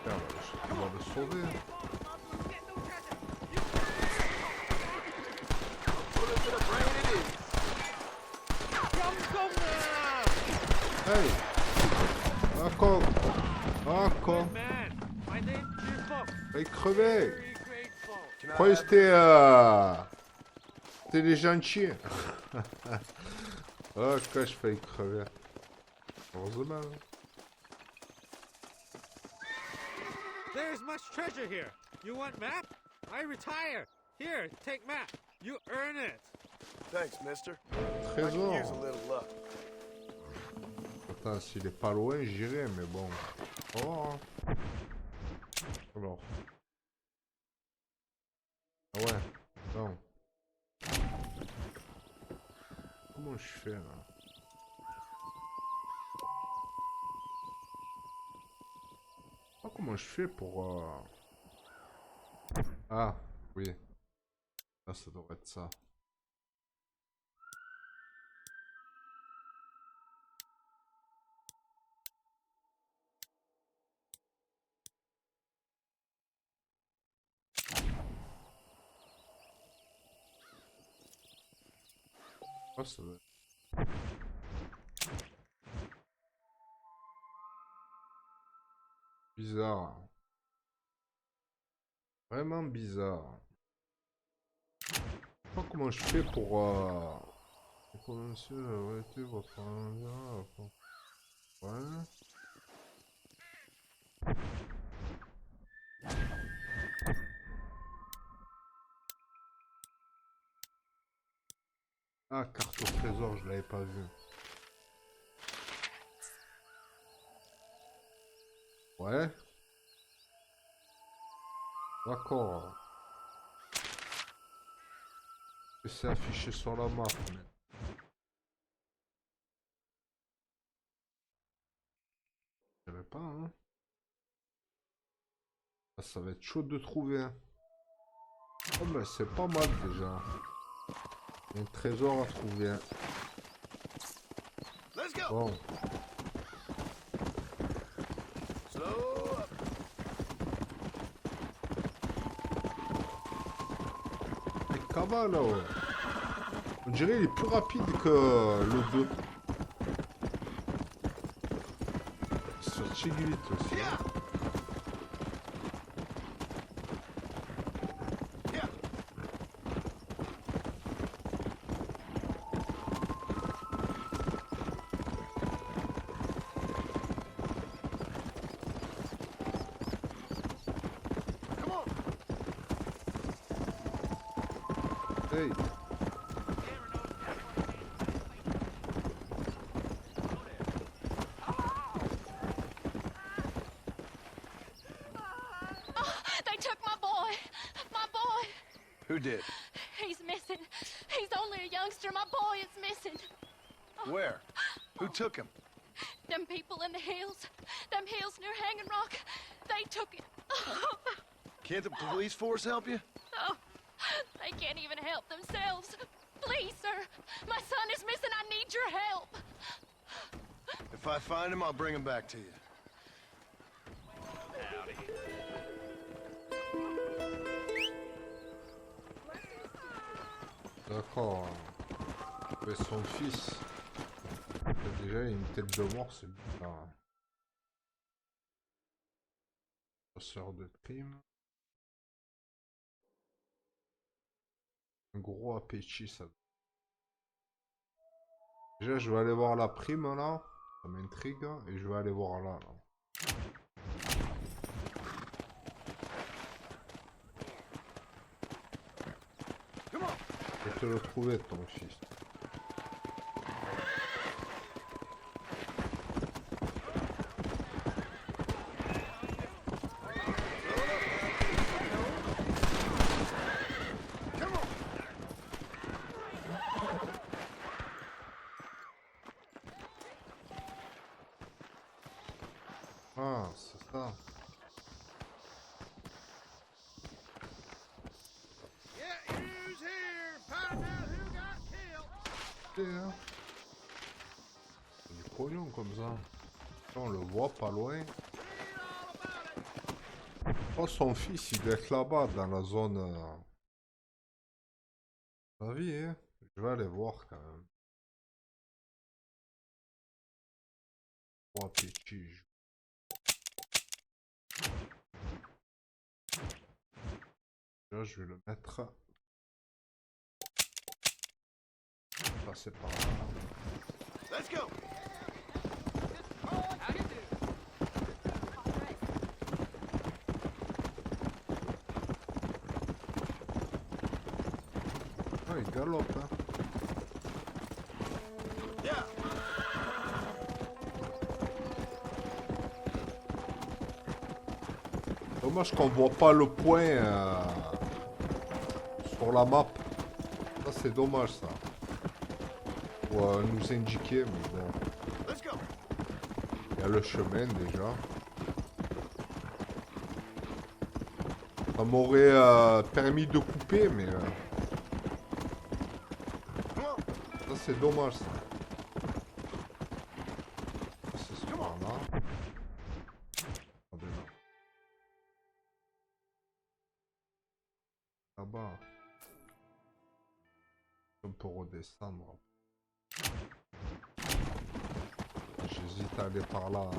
Tiens, on va le sauver. Hey. Encore. Encore. Il crevé. Je croyais que c'était les gentils. Oh, quand je failli crever. Heureusement. There's much treasure here. You want map? I retire. Here, take map. You earn it. Thanks, mister. Trésor. I could use a little luck. Attends, s'il est pas loin, j'irai, mais bon. Oh. Alors. Ah ouais. Non. Comment je fais là? Oh, comment je fais pour... Ah, oui. Là, ça devrait être ça. Oh, ça va. Bizarre. Vraiment bizarre. Je sais pas comment je fais pour... commencer à arrêter votre... Ouais. Ah, carte au trésor, je l'avais pas vu. Ouais. D'accord. Et c'est affiché sur la map. Mais... je savais pas, hein. Ah, ça va être chaud de trouver. Hein. Oh, mais c'est pas mal déjà. Il y a un trésor à trouver. Hein. Bon. Là, ouais. On dirait qu'il est plus rapide que le 2. Sur Chiglit aussi. Hein. Hey. They took my boy. My boy. Who did? He's missing. He's only a youngster. My boy is missing. Where? Who took him? Them people in the hills. Them hills near Hanging Rock. They took him. Can't the police force help you? Oh, they can't even help themselves. Please, sir. My son is missing. I need your help. If I find him, I'll bring him back to you. D'accord. Mais son fils. Il a déjà une tête de mort, c'est bizarre. Chasseur de crime. Un gros appétit, ça. Déjà, je vais aller voir la prime là. Ça m'intrigue. Et je vais aller voir là. Je vais te le trouver, ton fils. Ah, c'est ça. Hein. C'est du pognon comme ça. On le voit pas loin. Oh, son fils, il doit être là-bas dans la zone. La vie, hein. Je vais aller voir quand même. Oh, petit. Là, je vais le mettre. Passer par là. Let's go. Oh, il galope, hein. Dommage qu'on voit pas le point sur la map. Ça, c'est dommage, ça. Pour nous indiquer, mais bon. Il y a le chemin déjà. Ça m'aurait permis de couper, mais ça c'est dommage, ça. C'est ce point-là. Attendez, là. Là-bas. On peut redescendre. J'hésite à aller par là.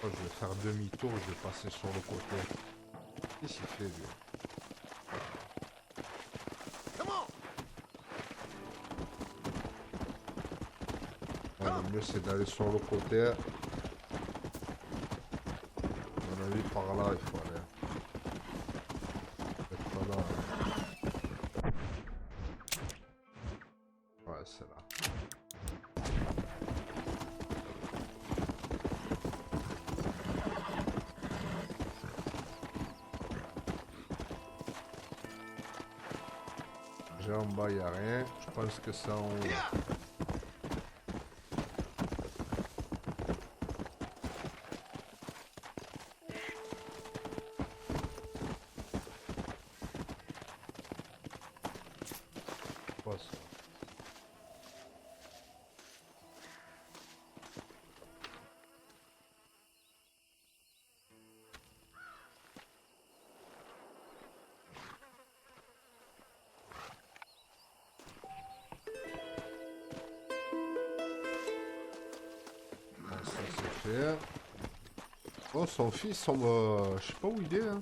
Je vais faire demi-tour, je vais passer sur le côté. Qu'est-ce qu'il fait, lui? Ouais, le mieux c'est d'aller sur le côté. À mon avis, par là, il faut aller. Peut-être pas là. Ouais, c'est là. Déjà en bas, il n'y a rien. Je pense que c'est en haut. Quoi ça? Oh, son fils, je sais pas où il est. Hein.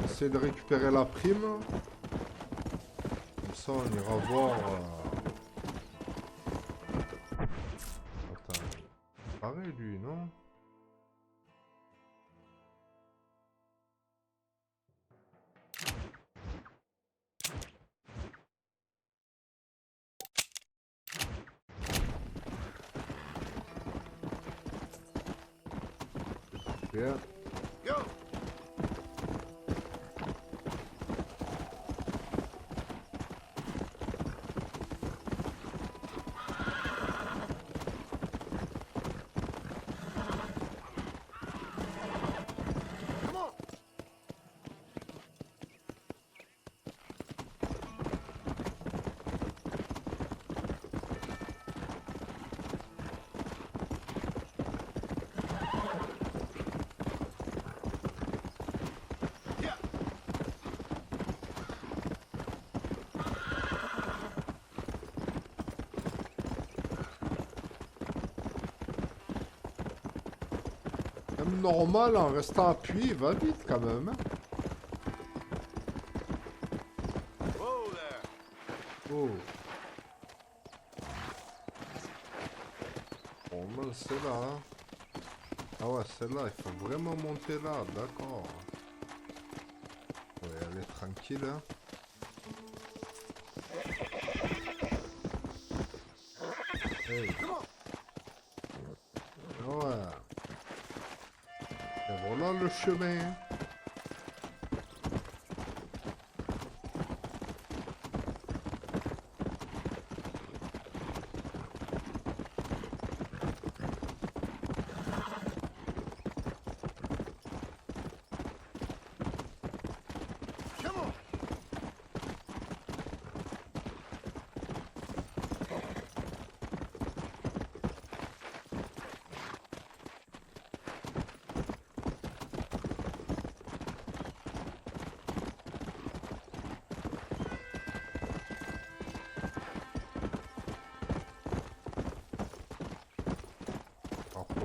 Essayer de récupérer la prime. Comme ça, on ira voir. Attends, pareil lui, non? Yeah. Go. Même normal, en restant appuyé, il va vite quand même. Hein. Oh. Bon, ben c'est là. Hein. Ah ouais, c'est là, il faut vraiment monter là, d'accord. On va y aller tranquille. Hein. Hey. Ouais. Et voilà le chemin.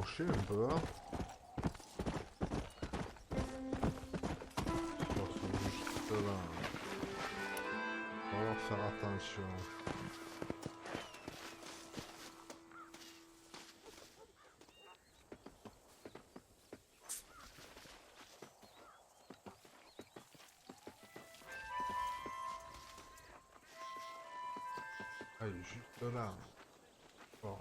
approcher un peu. Hein. Ils sont juste là. On va leur faire attention. Ah, il est juste là. Bon.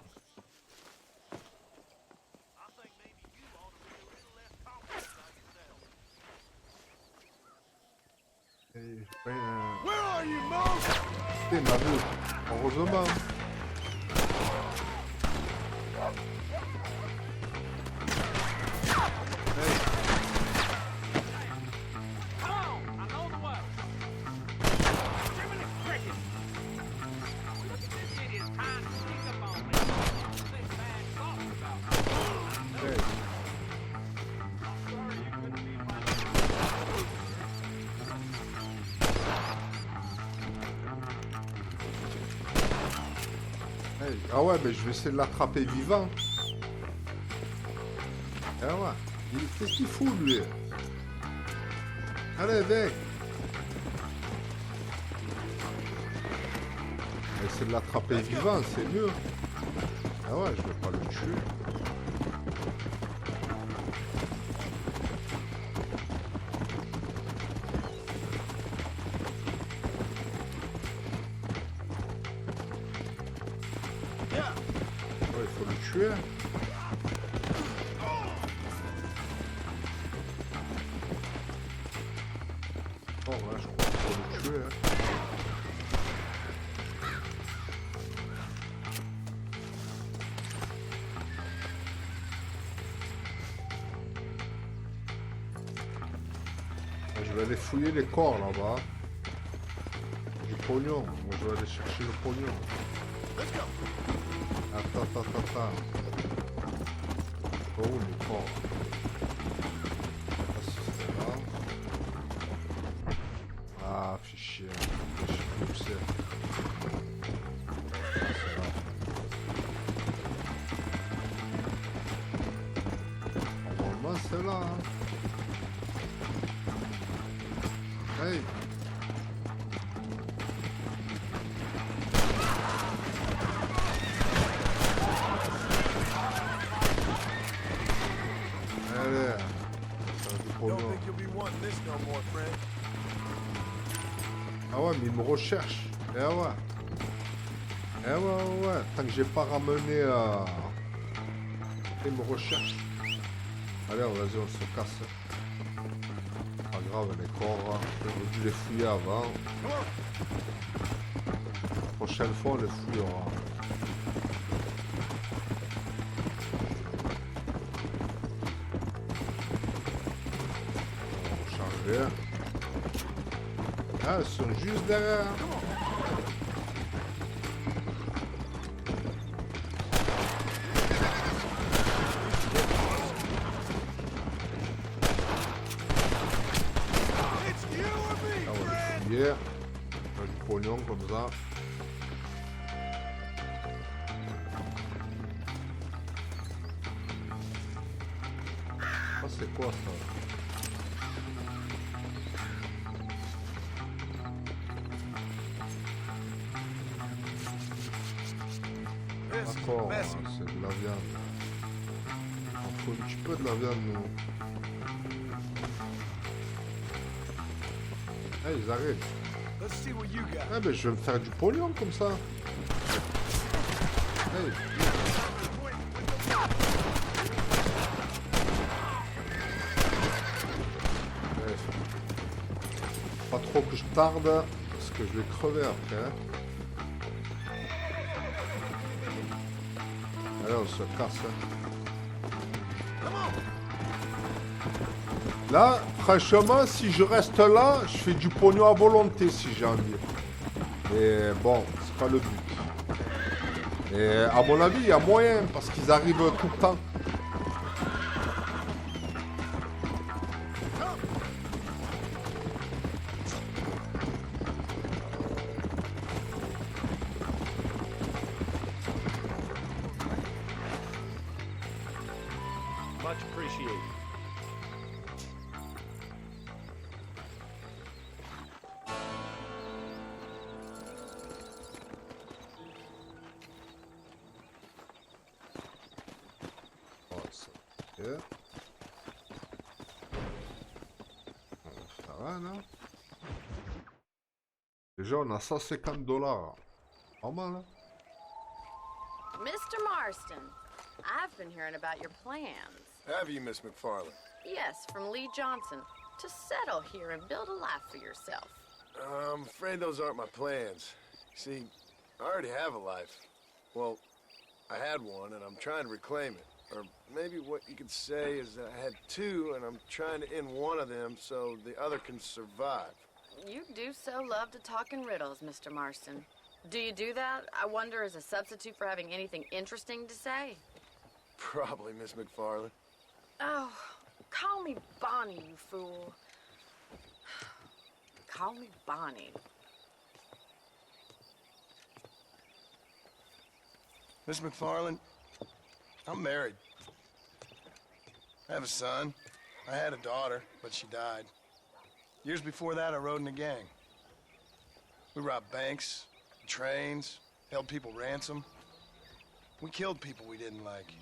Where are you, Mo? C'était ma vie. Heureusement. Ah ouais, mais je vais essayer de l'attraper vivant. Ah ouais. Qu'est-ce qu'il fout, lui? Allez, avec. Essayer de l'attraper vivant, c'est mieux. Ah ouais, je vais pas le tuer. Tuer. Oh là, je crois qu'il faut le tuer. Hein. Je vais aller fouiller les corps là-bas. Du pognon. Moi, je vais aller chercher le pognon. Attends. Oh, les corps. Ah, si c'est là. Ah, fichier. Je sais plus où c'est. Ah, c'est là. Normalement, c'est là. Hein. Hey. Ah ouais, mais il me recherche. Eh ouais. Eh ouais. Tant que j'ai pas ramené il me recherche. Allez, vas-y, on se casse. Pas grave, les corps. J'aurais dû les fouiller avant. La prochaine fois, on les fouillera. Charger. Ah, ils sont juste derrière. Ah, on va les fouiller. On a du pognon comme ça. Ah, c'est quoi ça? D'accord, c'est de la viande. Il faut un petit peu de la viande, nous. Ah, ils arrivent. Ah, ben je vais me faire du pognon comme ça. Hey. Pas trop que je tarde, parce que je vais crever après. Hein. Allez, on se casse. Là, franchement, si je reste là, je fais du pognon à volonté si j'ai envie. Mais bon, c'est pas le but. Et à mon avis, il y a moyen, parce qu'ils arrivent tout le temps. appreciated. Ok. Ça va, non? Déjà, on a $150. Pas mal, hein? Mr. Marston, I've been hearing about your plans. Have you, Miss McFarland? Yes, from Lee Johnson. To settle here and build a life for yourself. I'm afraid those aren't my plans. See, I already have a life. Well, I had one, and I'm trying to reclaim it. Or maybe what you could say is that I had two, and I'm trying to end one of them so the other can survive. You do so love to talk in riddles, Mr. Marston. Do you do that, I wonder, as a substitute for having anything interesting to say? Probably, Miss McFarland. Oh, call me Bonnie, you fool. Call me Bonnie. Miss McFarland, I'm married. I have a son. I had a daughter, but she died. Years before that, I rode in a gang. We robbed banks, trains, held people ransom. We killed people we didn't like.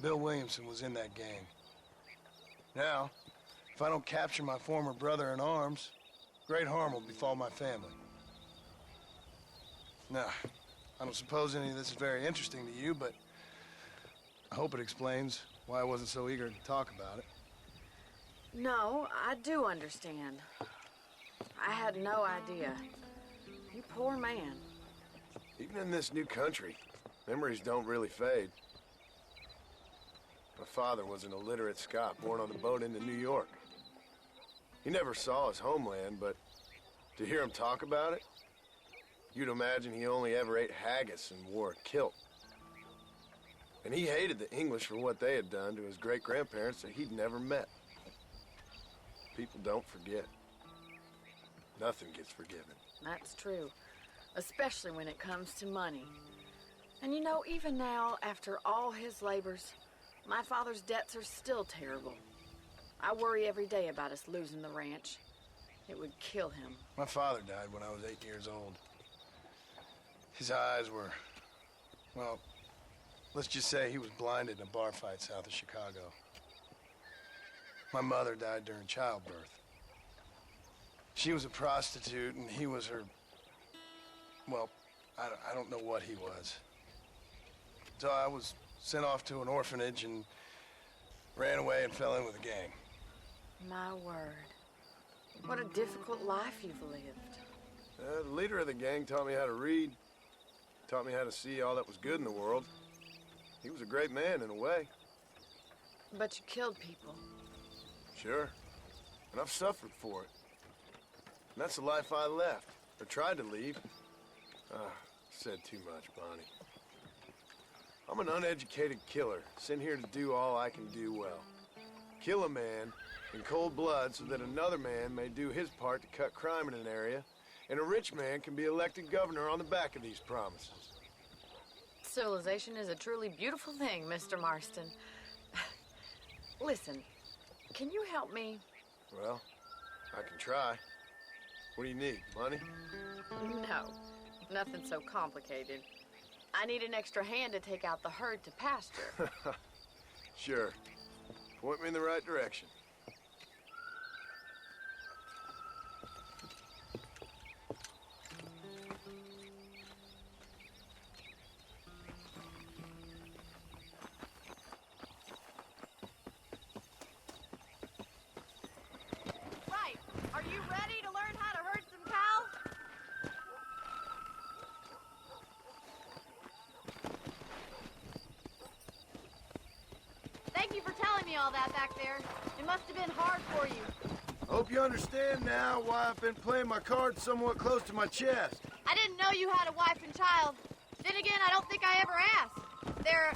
Bill Williamson was in that gang. Now, if I don't capture my former brother in arms, great harm will befall my family. Now, I don't suppose any of this is very interesting to you, but I hope it explains why I wasn't so eager to talk about it. No, I do understand. I had no idea. You poor man. Even in this new country, memories don't really fade. My father was an illiterate Scot born on the boat into New York. He never saw his homeland, but to hear him talk about it, you'd imagine he only ever ate haggis and wore a kilt. And he hated the English for what they had done to his great-grandparents that he'd never met. People don't forget. Nothing gets forgiven. That's true, especially when it comes to money. And you know, even now, after all his labors, my father's debts are still terrible. I worry every day about us losing the ranch. It would kill him. My father died when I was 8 years old. His eyes were, well, let's just say he was blinded in a bar fight south of Chicago. My mother died during childbirth. She was a prostitute, and he was her, well, I don't know what he was. So I was sent off to an orphanage and ran away and fell in with a gang. My word. What a difficult life you've lived. The leader of the gang taught me how to read, taught me how to see all that was good in the world. He was a great man in a way. But you killed people. Sure. And I've suffered for it. And that's the life I left, or tried to leave. Said too much, Bonnie. I'm an uneducated killer, sent here to do all I can do well. Kill a man in cold blood so that another man may do his part to cut crime in an area, and a rich man can be elected governor on the back of these promises. Civilization is a truly beautiful thing, Mr. Marston. Listen, can you help me? Well, I can try. What do you need, money? No, nothing so complicated. I need an extra hand to take out the herd to pasture. Sure. Point me in the right direction. Right. Are you ready to learn how to herd some cows? Thank you for telling me all that back there. It must have been hard for you. Hope you understand now why I've been playing my cards somewhat close to my chest. I didn't know you had a wife and child. Then again, I don't think I ever asked. They're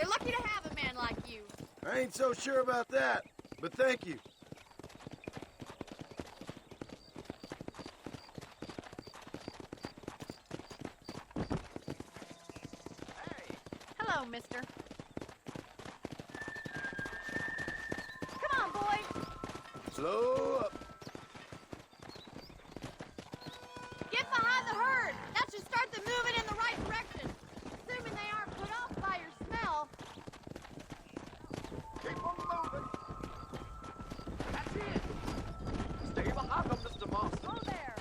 lucky to have a man like you. I ain't so sure about that, but thank you. Hello, mister. Slow up. Get behind the herd. That should start them moving in the right direction. Assuming they aren't put off by your smell. Keep on moving. That's it. Stay behind them, Mr. Moss. Go there.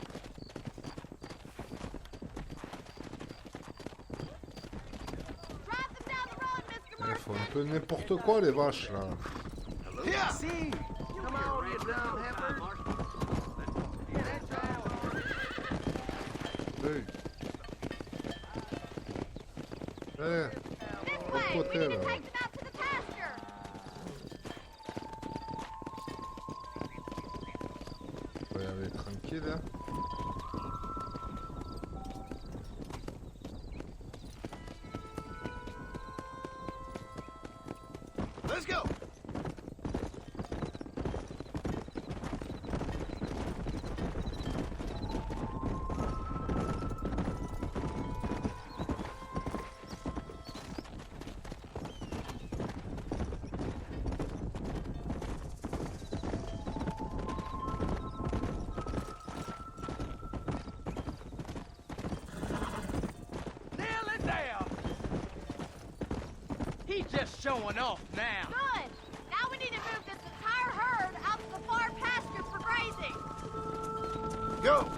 Drive them down the road, Mr. Elles font un Marston. peu n'importe quoi, les vaches, là. Yeah. See, come on, you dumb heifer. Yeah, that's right. Hey. Hey. This L'autre way. We côté, need to là. take them out to the pasture. On va y aller tranquille, hein. Let's go. Nail it down. He's just showing off now. Good. Now we need to move this entire herd out to the far pasture for grazing. Go.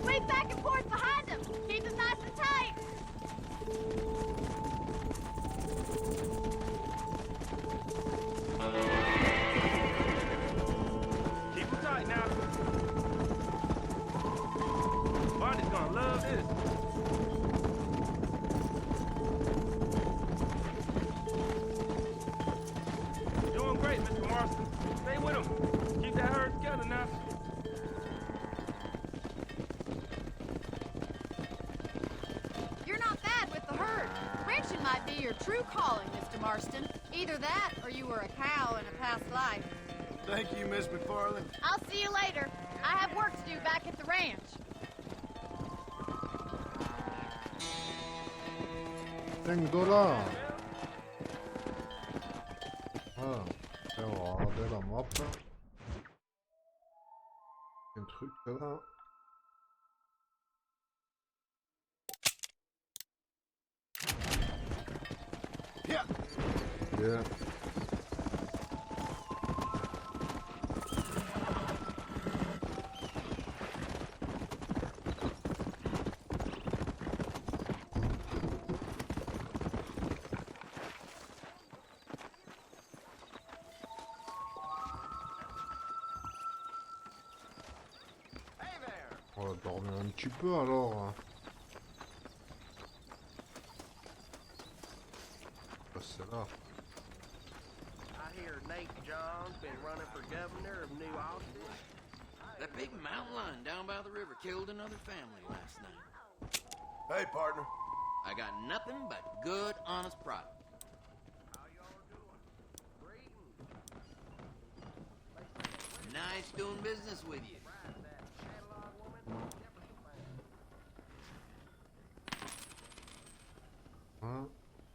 Swing back and forth behind them. Keep them nice and tight. Keep him tight now. Barney's gonna love this. Doing great, Mr. Marston. Stay with him. Keep that herd together now. You're not bad with the herd. Ranching might be your true calling, Mr. Marston. Either that or you were a cow in a past life. Thank you, Miss McFarland. I'll see you later. I have work to do back at the ranch. $5. Ah, et on va regarder la map. Un truc là. Yeah. Yeah. On va dormir un petit peu alors. C'est là. I hear Nate John's been running for governor of New Austin. That big mountain lion down by the river killed another family last night. Hey, partner. I got nothing but good, honest product. Nice doing business with you. Hein,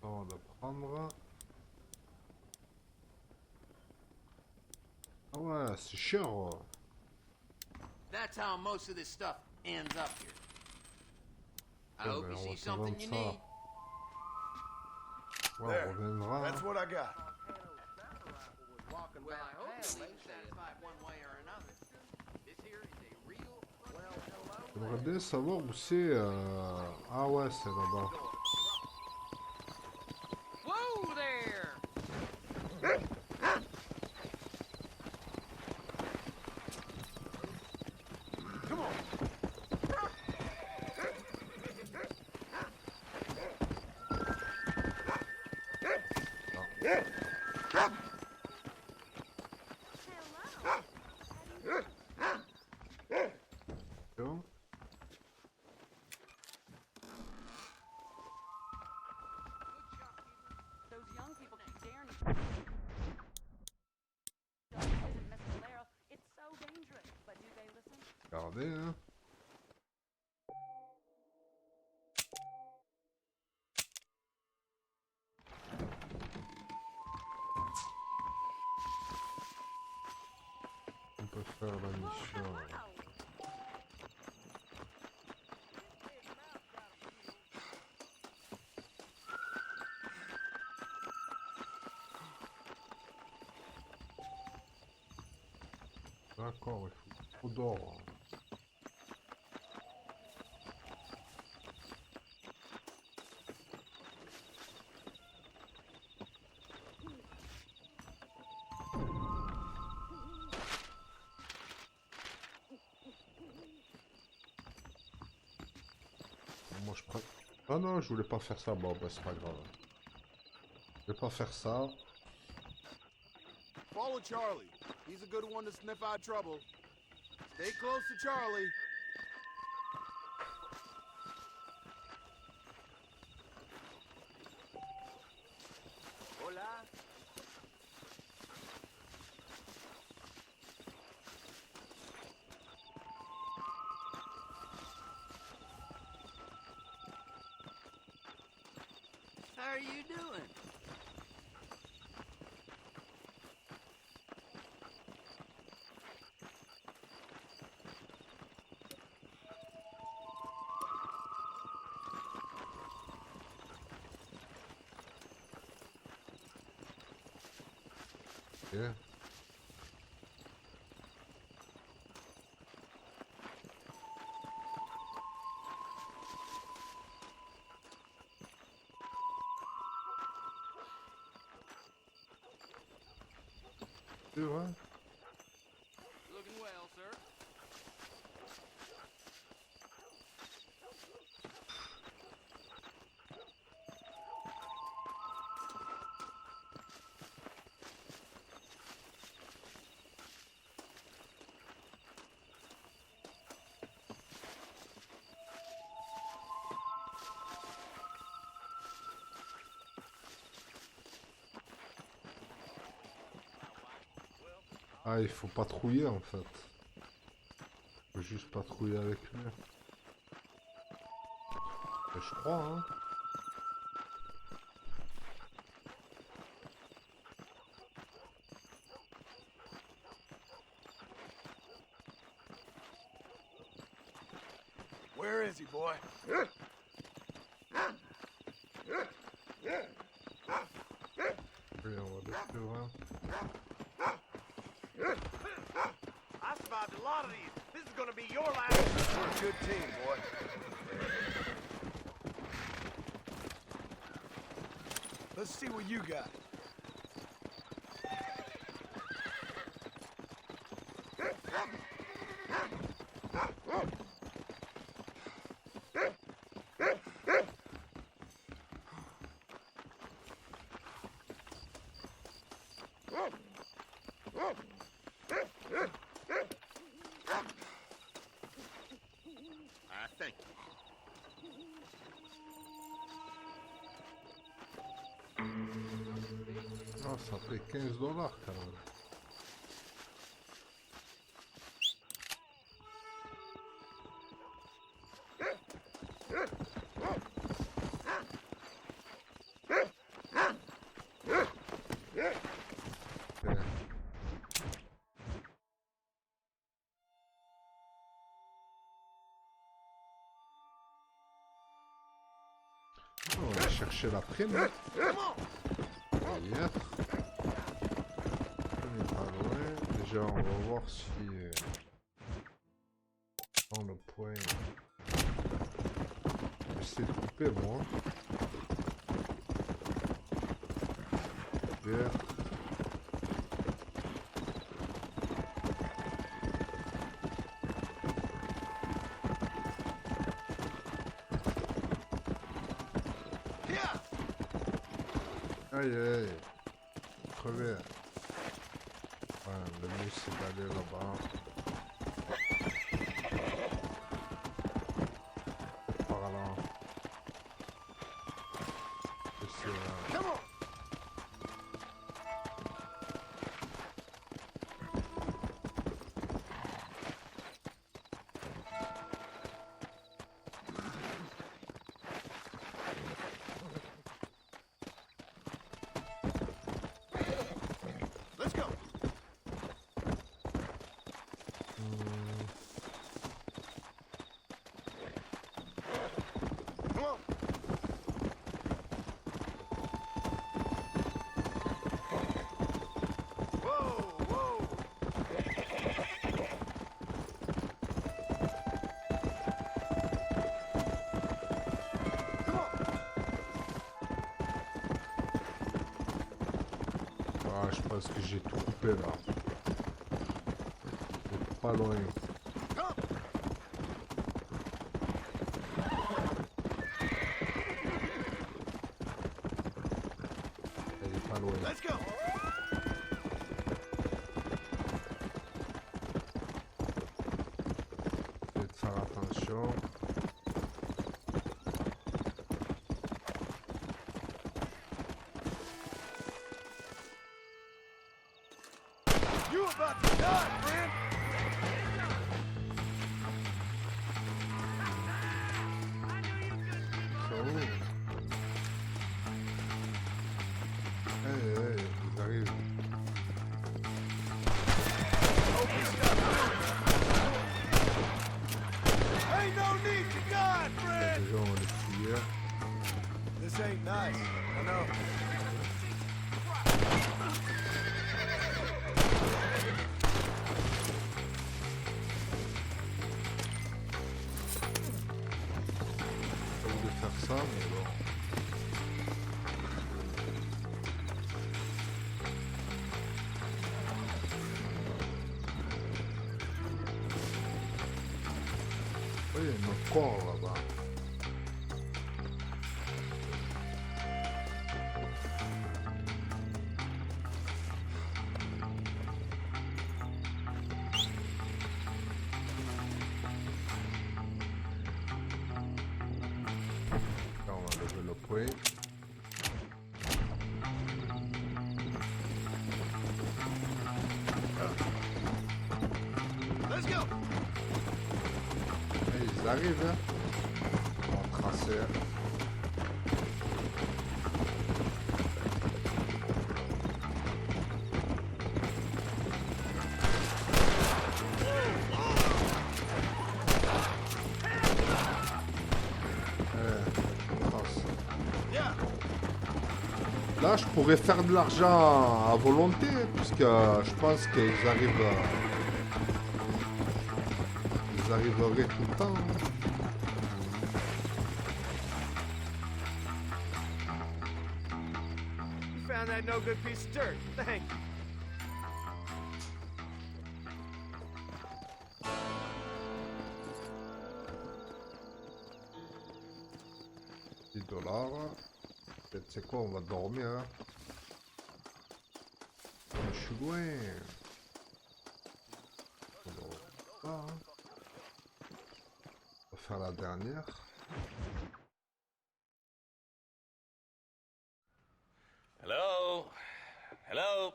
on va le prendre. Ah ouais, c'est cher. That's how most of this stuff ends up here. I Ouais, hope ben, you on see va se something vendre you ça. need. Ouais, There. on reviendra. That's what I got. Well, I hope you leave satisfied one way or another. This here is a real... J'aimerais bien savoir où c'est. Ah ouais, c'est là-bas. Whoa there! Come on. Bon. Those young people keep daring to visit Miss Valero. It's so dangerous. But do they listen? Regardez, hein. mission. D'accord, il faut trop d'or. Moi je prends... Ah non, je voulais pas faire ça, bon bah c'est pas grave. Je vais pas faire ça. Follow Charlie. He's a good one to sniff out trouble. Stay close to Charlie. Hola. How are you doing? Yeah. C'est vrai. Looking well, sir. Ah, il faut patrouiller en fait. Il faut juste patrouiller avec lui. Et je crois, hein. Where is he, boy? Oui, on va laisser loin. I survived a lot of these. This is gonna be your last. We're a good team, boy. Let's see what you got. Thank you. Ah, ça fait $15 quand même. On va chercher la prime. Hier. On est pas loin. Déjà, on va voir si... on le point... J'essaie de couper, moi. Vert. Aïe aïe, crevé. Ouais, le mieux c'est d'aller là-bas. Par là. C'est là. Parce que j'ai tout coupé là. C'est pas loin. Elle est pas loin. Let's go. Faites faire attention. You about to die, friend. Ils arrivent. Ain't no need to die, friend. Déjà, on les fouillait. This ain't nice. I know. On voulait faire ça, mais bon. Oui, il y a un corps là-bas. Là, on va lever le point. Let's go. Ils arrivent, hein. On traçait. On trace. Là, je pourrais faire de l'argent à volonté, puisque je pense qu'ils arrivent. Ils arriveraient tout le temps. Hein. You found that no good piece of dirt. Thank you. $10. Peut-être c'est quoi, on va dormir. Hein. Je suis loin. On dort pas, hein. On va faire la dernière. Hello? Hello?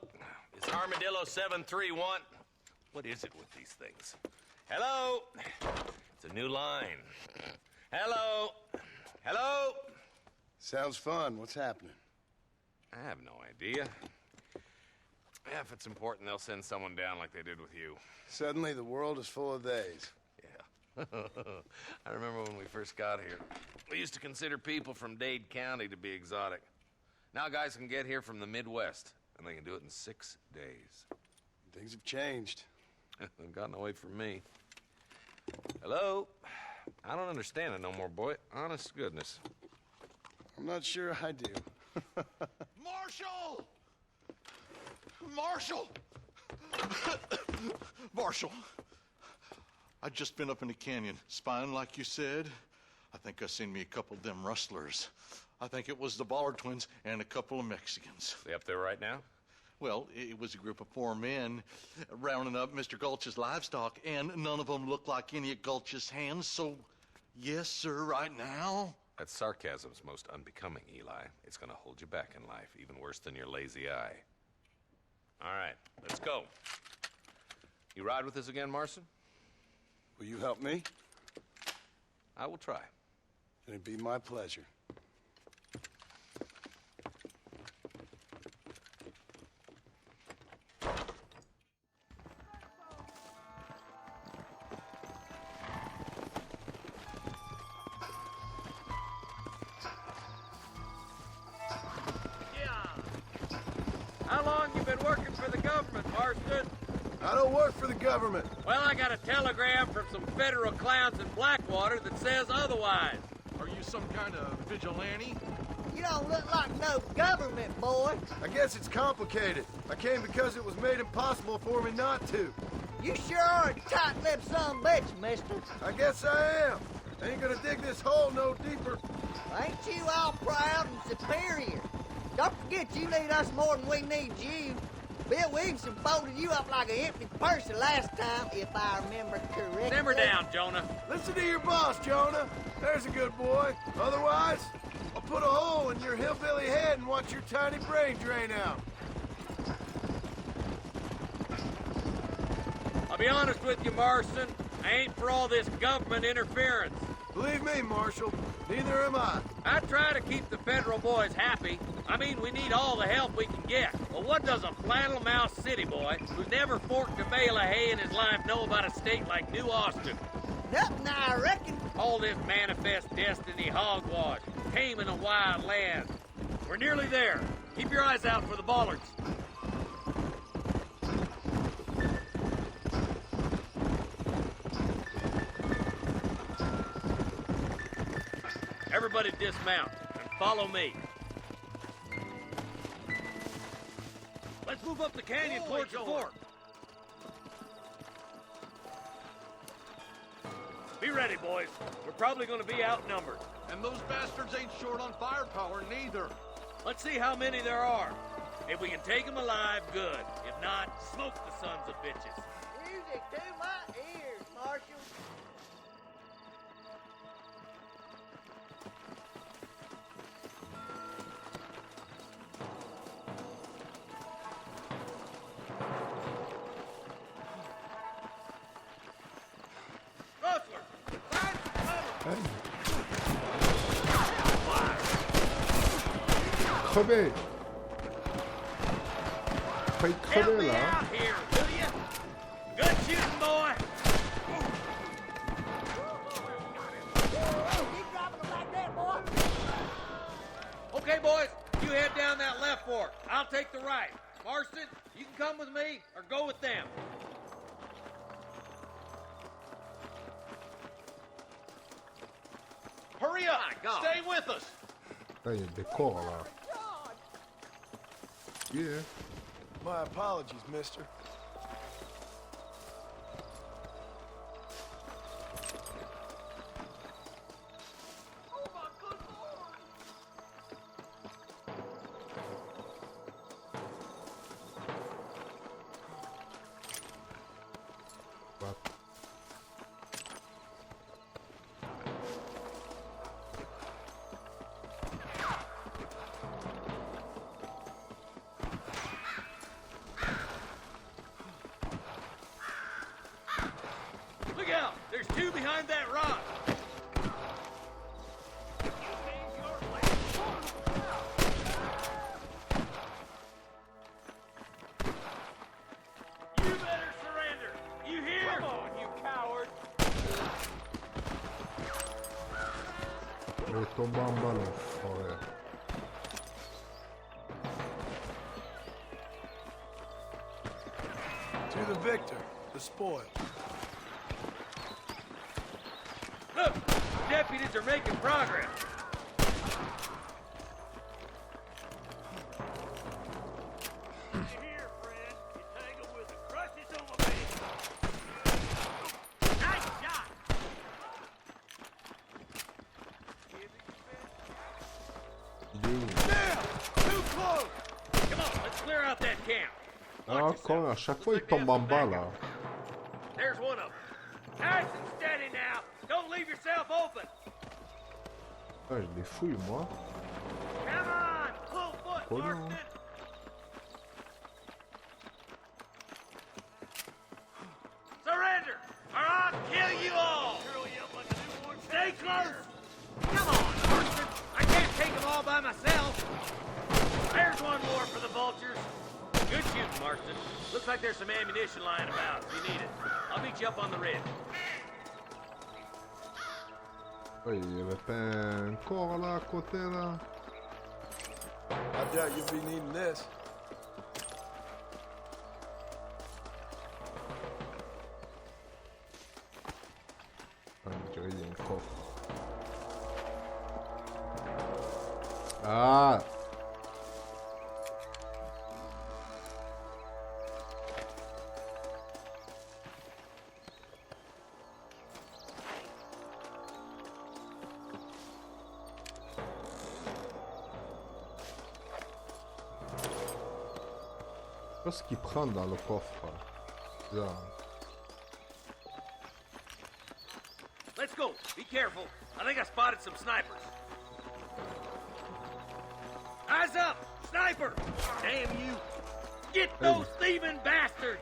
Is Armadillo 731? What is it with these things? Hello? It's a new line. Hello? Hello? Sounds fun. What's happening? I have no idea. Yeah, if it's important, they'll send someone down like they did with you. Suddenly, the world is full of theys. Yeah. I remember when we first got here. We used to consider people from Dade County to be exotic. Now guys can get here from the Midwest, and they can do it in 6 days. Things have changed. They've gotten away from me. Hello? I don't understand it no more, boy. Honest to goodness. I'm not sure I do. Marshall! Marshall! Marshall! I just been up in the canyon, spying like you said. I think I seen me a couple of them rustlers. I think it was the Ballard twins and a couple of Mexicans. They up there right now? Well, it was a group of 4 men rounding up Mr. Gulch's livestock, and none of them looked like any of Gulch's hands, so yes, sir, right now. That sarcasm's most unbecoming, Eli. It's gonna hold you back in life, even worse than your lazy eye. All right, let's go. You ride with us again, Marson? Will you help me? I will try. It'd be my pleasure. How long you been working for the government, Marston? I don't work for the government. Well, I got a telegram from some federal clowns in Blackwater that says otherwise. Are you some kind of vigilante? You don't look like no government boy. I guess it's complicated. I came because it was made impossible for me not to. You sure are a tight-lipped son of a bitch, mister. I guess I am. I ain't gonna dig this hole no deeper. Ain't you all proud and superior? Don't forget you need us more than we need you. Bill Williamson folded you up like an empty purse the last time, if I remember correctly. Simmer down, Jonah. Listen to your boss, Jonah. There's a good boy. Otherwise, I'll put a hole in your hillbilly head and watch your tiny brain drain out. I'll be honest with you, Marston. I ain't for all this government interference. Believe me, Marshal, neither am I. I try to keep the federal boys happy. I mean, we need all the help we can get. Well, what does a flannel-mouthed city boy who's never forked a bale of hay in his life know about a state like New Austin? Nothing, I reckon. All this manifest destiny hogwash, taming a wild land. We're nearly there. Keep your eyes out for the bollards. Everybody dismount and follow me. Let's move up the canyon towards the fort. Be ready, boys. We're probably going to be outnumbered. And those bastards ain't short on firepower, neither. Let's see how many there are. If we can take them alive, good. If not, smoke the sons of bitches. Music to my ears, Marshal. Crevé. Failli crever là. Out here, will you? Good shooting, boy. Keep dropping them like that, boy. Okay, boys, you head down that left fork. I'll take the right. Marston, you can come with me or go with them. Hurry up! Stay with us! Là, il y a des corps là. Yeah. My apologies, mister. Look out! There's two behind that rock. You better surrender. You hear? Come on, you coward. Il est tombé en bas l'enfoiré. To the victor, the spoil. Look, deputies are making progress. Here, friend. You tangled with the crushes on my face. Nice shot. Damn! Too close! Come on, let's clear out that camp. Ah, quand à chaque fois il tombe en bas là. There's one of them. Nice and steady now. Don't leave yourself open. Ah, je les fouille moi. Come on, full foot, Oh, no. Marston. Surrender, or I'll kill you all. Stay close. Come on, Marston. I can't take them all by myself. There's one more for the vultures. Good shooting, Marston. Looks like there's some ammunition lying about if you need it. I'll meet you up on the ridge. Oh, il y avait pas un corps là à côté là. I doubt you'll be needing this. Ah, on dirait qu'il y a un coffre. Ah. Qu'est-ce qu'il prend dans le coffre? Là. Let's go. Be careful. I think I spotted some snipers. Eyes up! Sniper! Damn you! Get those thieving bastards!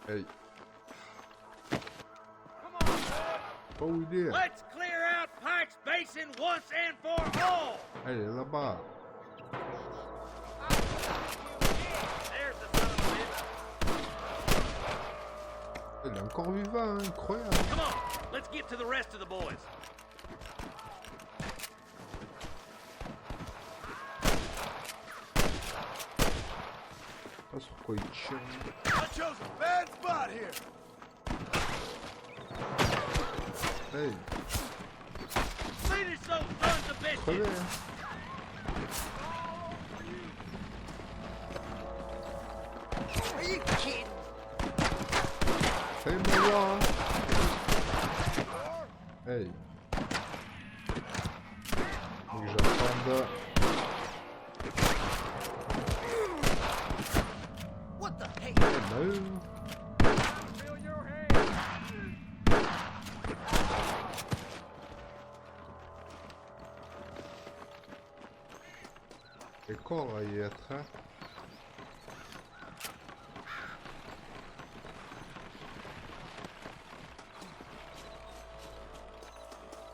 Hey. What we did? Let's clear out Pike's Basin once and for all! Elle est là-bas. There's the son of a bitch. Elle est encore vivant, hein? Incroyable. Come on, let's get to the rest of the boys. Pas sur quoi il tire. I chose a bad spot here. Hey. Finish those sons of bitches! Crevé, hein? Are you kidding? Fais meilleur, hein? Hey. Faut que j'attende. What the heck? Move. Les corps à y être, hein?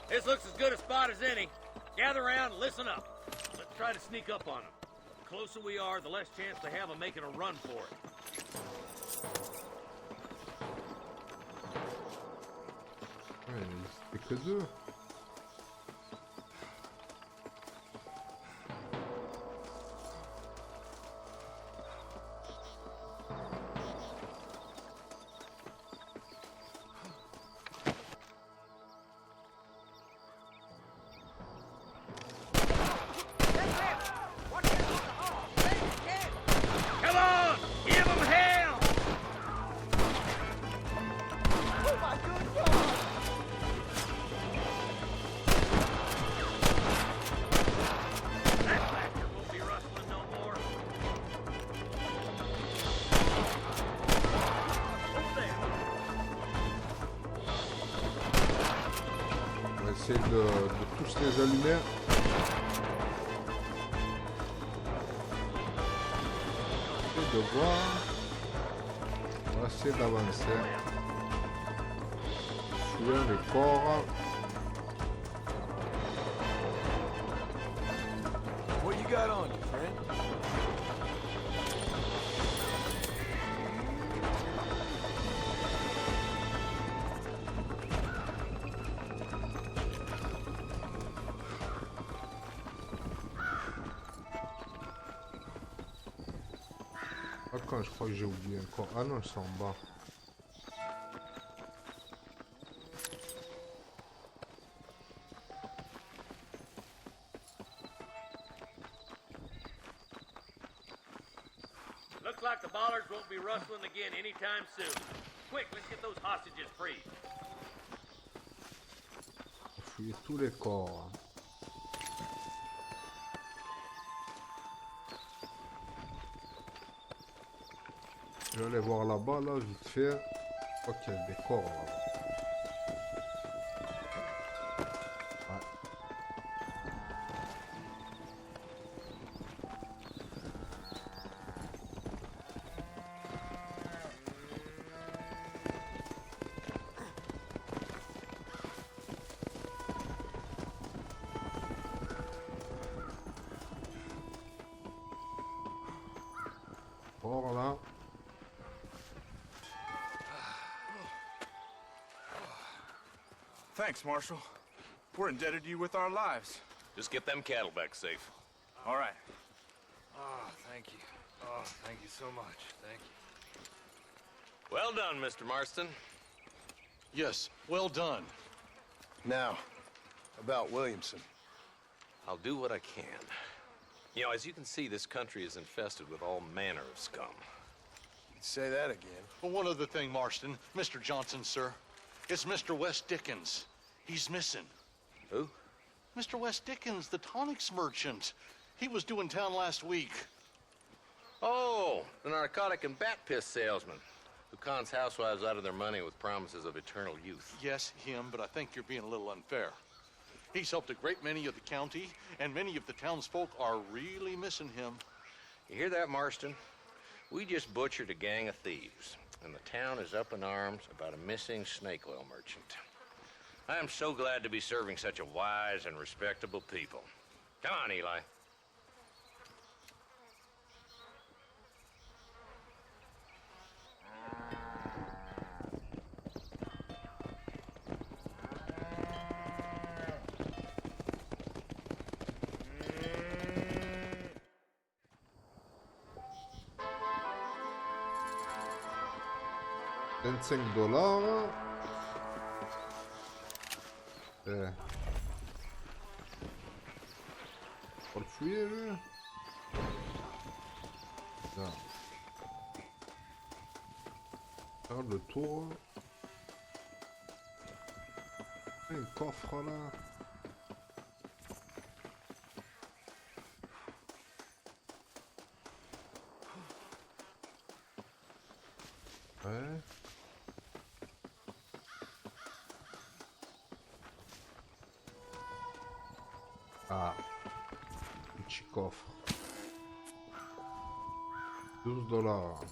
This looks as good a spot as any. Gather around and listen up. Let's try to sneak up on them. The closer we are, the less chance they have of making a run for it. Ouais, c'était que deux. Come on! Give them hell! Oh my good God! That bastard won't be rustling no more. Over there. On va essayer de tous les allumer. De voir. On va essayer d'avancer. Fouiller les corps. What you got on you, friend? Attends, je crois que j'ai oublié encore. Ah non, c'est en bas. Looks like the bollards won't be rustling again anytime soon. Quick, let's get those hostages free. Fouiller tous les corps. Je vais aller voir là-bas, là, vite fait. Je crois qu'il y a des corps là-bas. Ouais. Corps là. Thanks, Marshal. We're indebted to you with our lives. Just get them cattle back safe. All right. Oh, thank you. Oh, thank you so much. Thank you. Well done, Mr. Marston. Yes, well done. Now, about Williamson. I'll do what I can. You know, as you can see, this country is infested with all manner of scum. Say that again. Well, one other thing, Marston. Mr. Johnson, sir. It's Mr. Wes Dickens. He's missing. Who? Mr. Wes Dickens, the tonics merchant. He was due in town last week. Oh, the narcotic and bat piss salesman who cons housewives out of their money with promises of eternal youth. Yes, him, but I think you're being a little unfair. He's helped a great many of the county, and many of the townsfolk are really missing him. You hear that, Marston? We just butchered a gang of thieves, and the town is up in arms about a missing snake oil merchant. I am so glad to be serving such a wise and respectable people. Come on, Eli. $25. Faut le fouiller, lui. Non. Faire le tour. Un coffre là. Ouais. Ah, petit coffre. $12.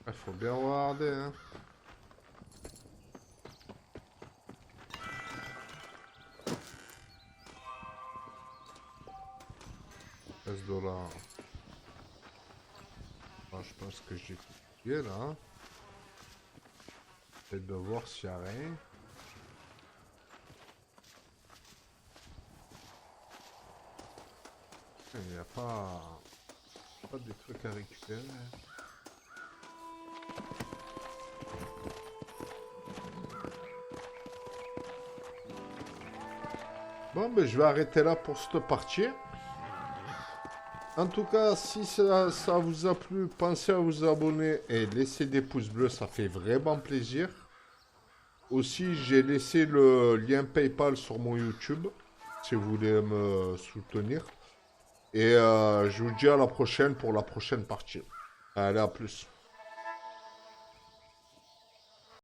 Il faut bien regarder, hein. $13. Ah, je pense que j'ai coupé là. Hein. Peut-être de voir s'il n'y a rien. Il n'y a pas des trucs à récupérer. Bon, ben je vais arrêter là pour cette partie. En tout cas, si ça vous a plu, pensez à vous abonner et laisser des pouces bleus, ça fait vraiment plaisir. Aussi, j'ai laissé le lien PayPal sur mon YouTube, si vous voulez me soutenir. Et je vous dis à la prochaine pour la prochaine partie. Allez, à plus.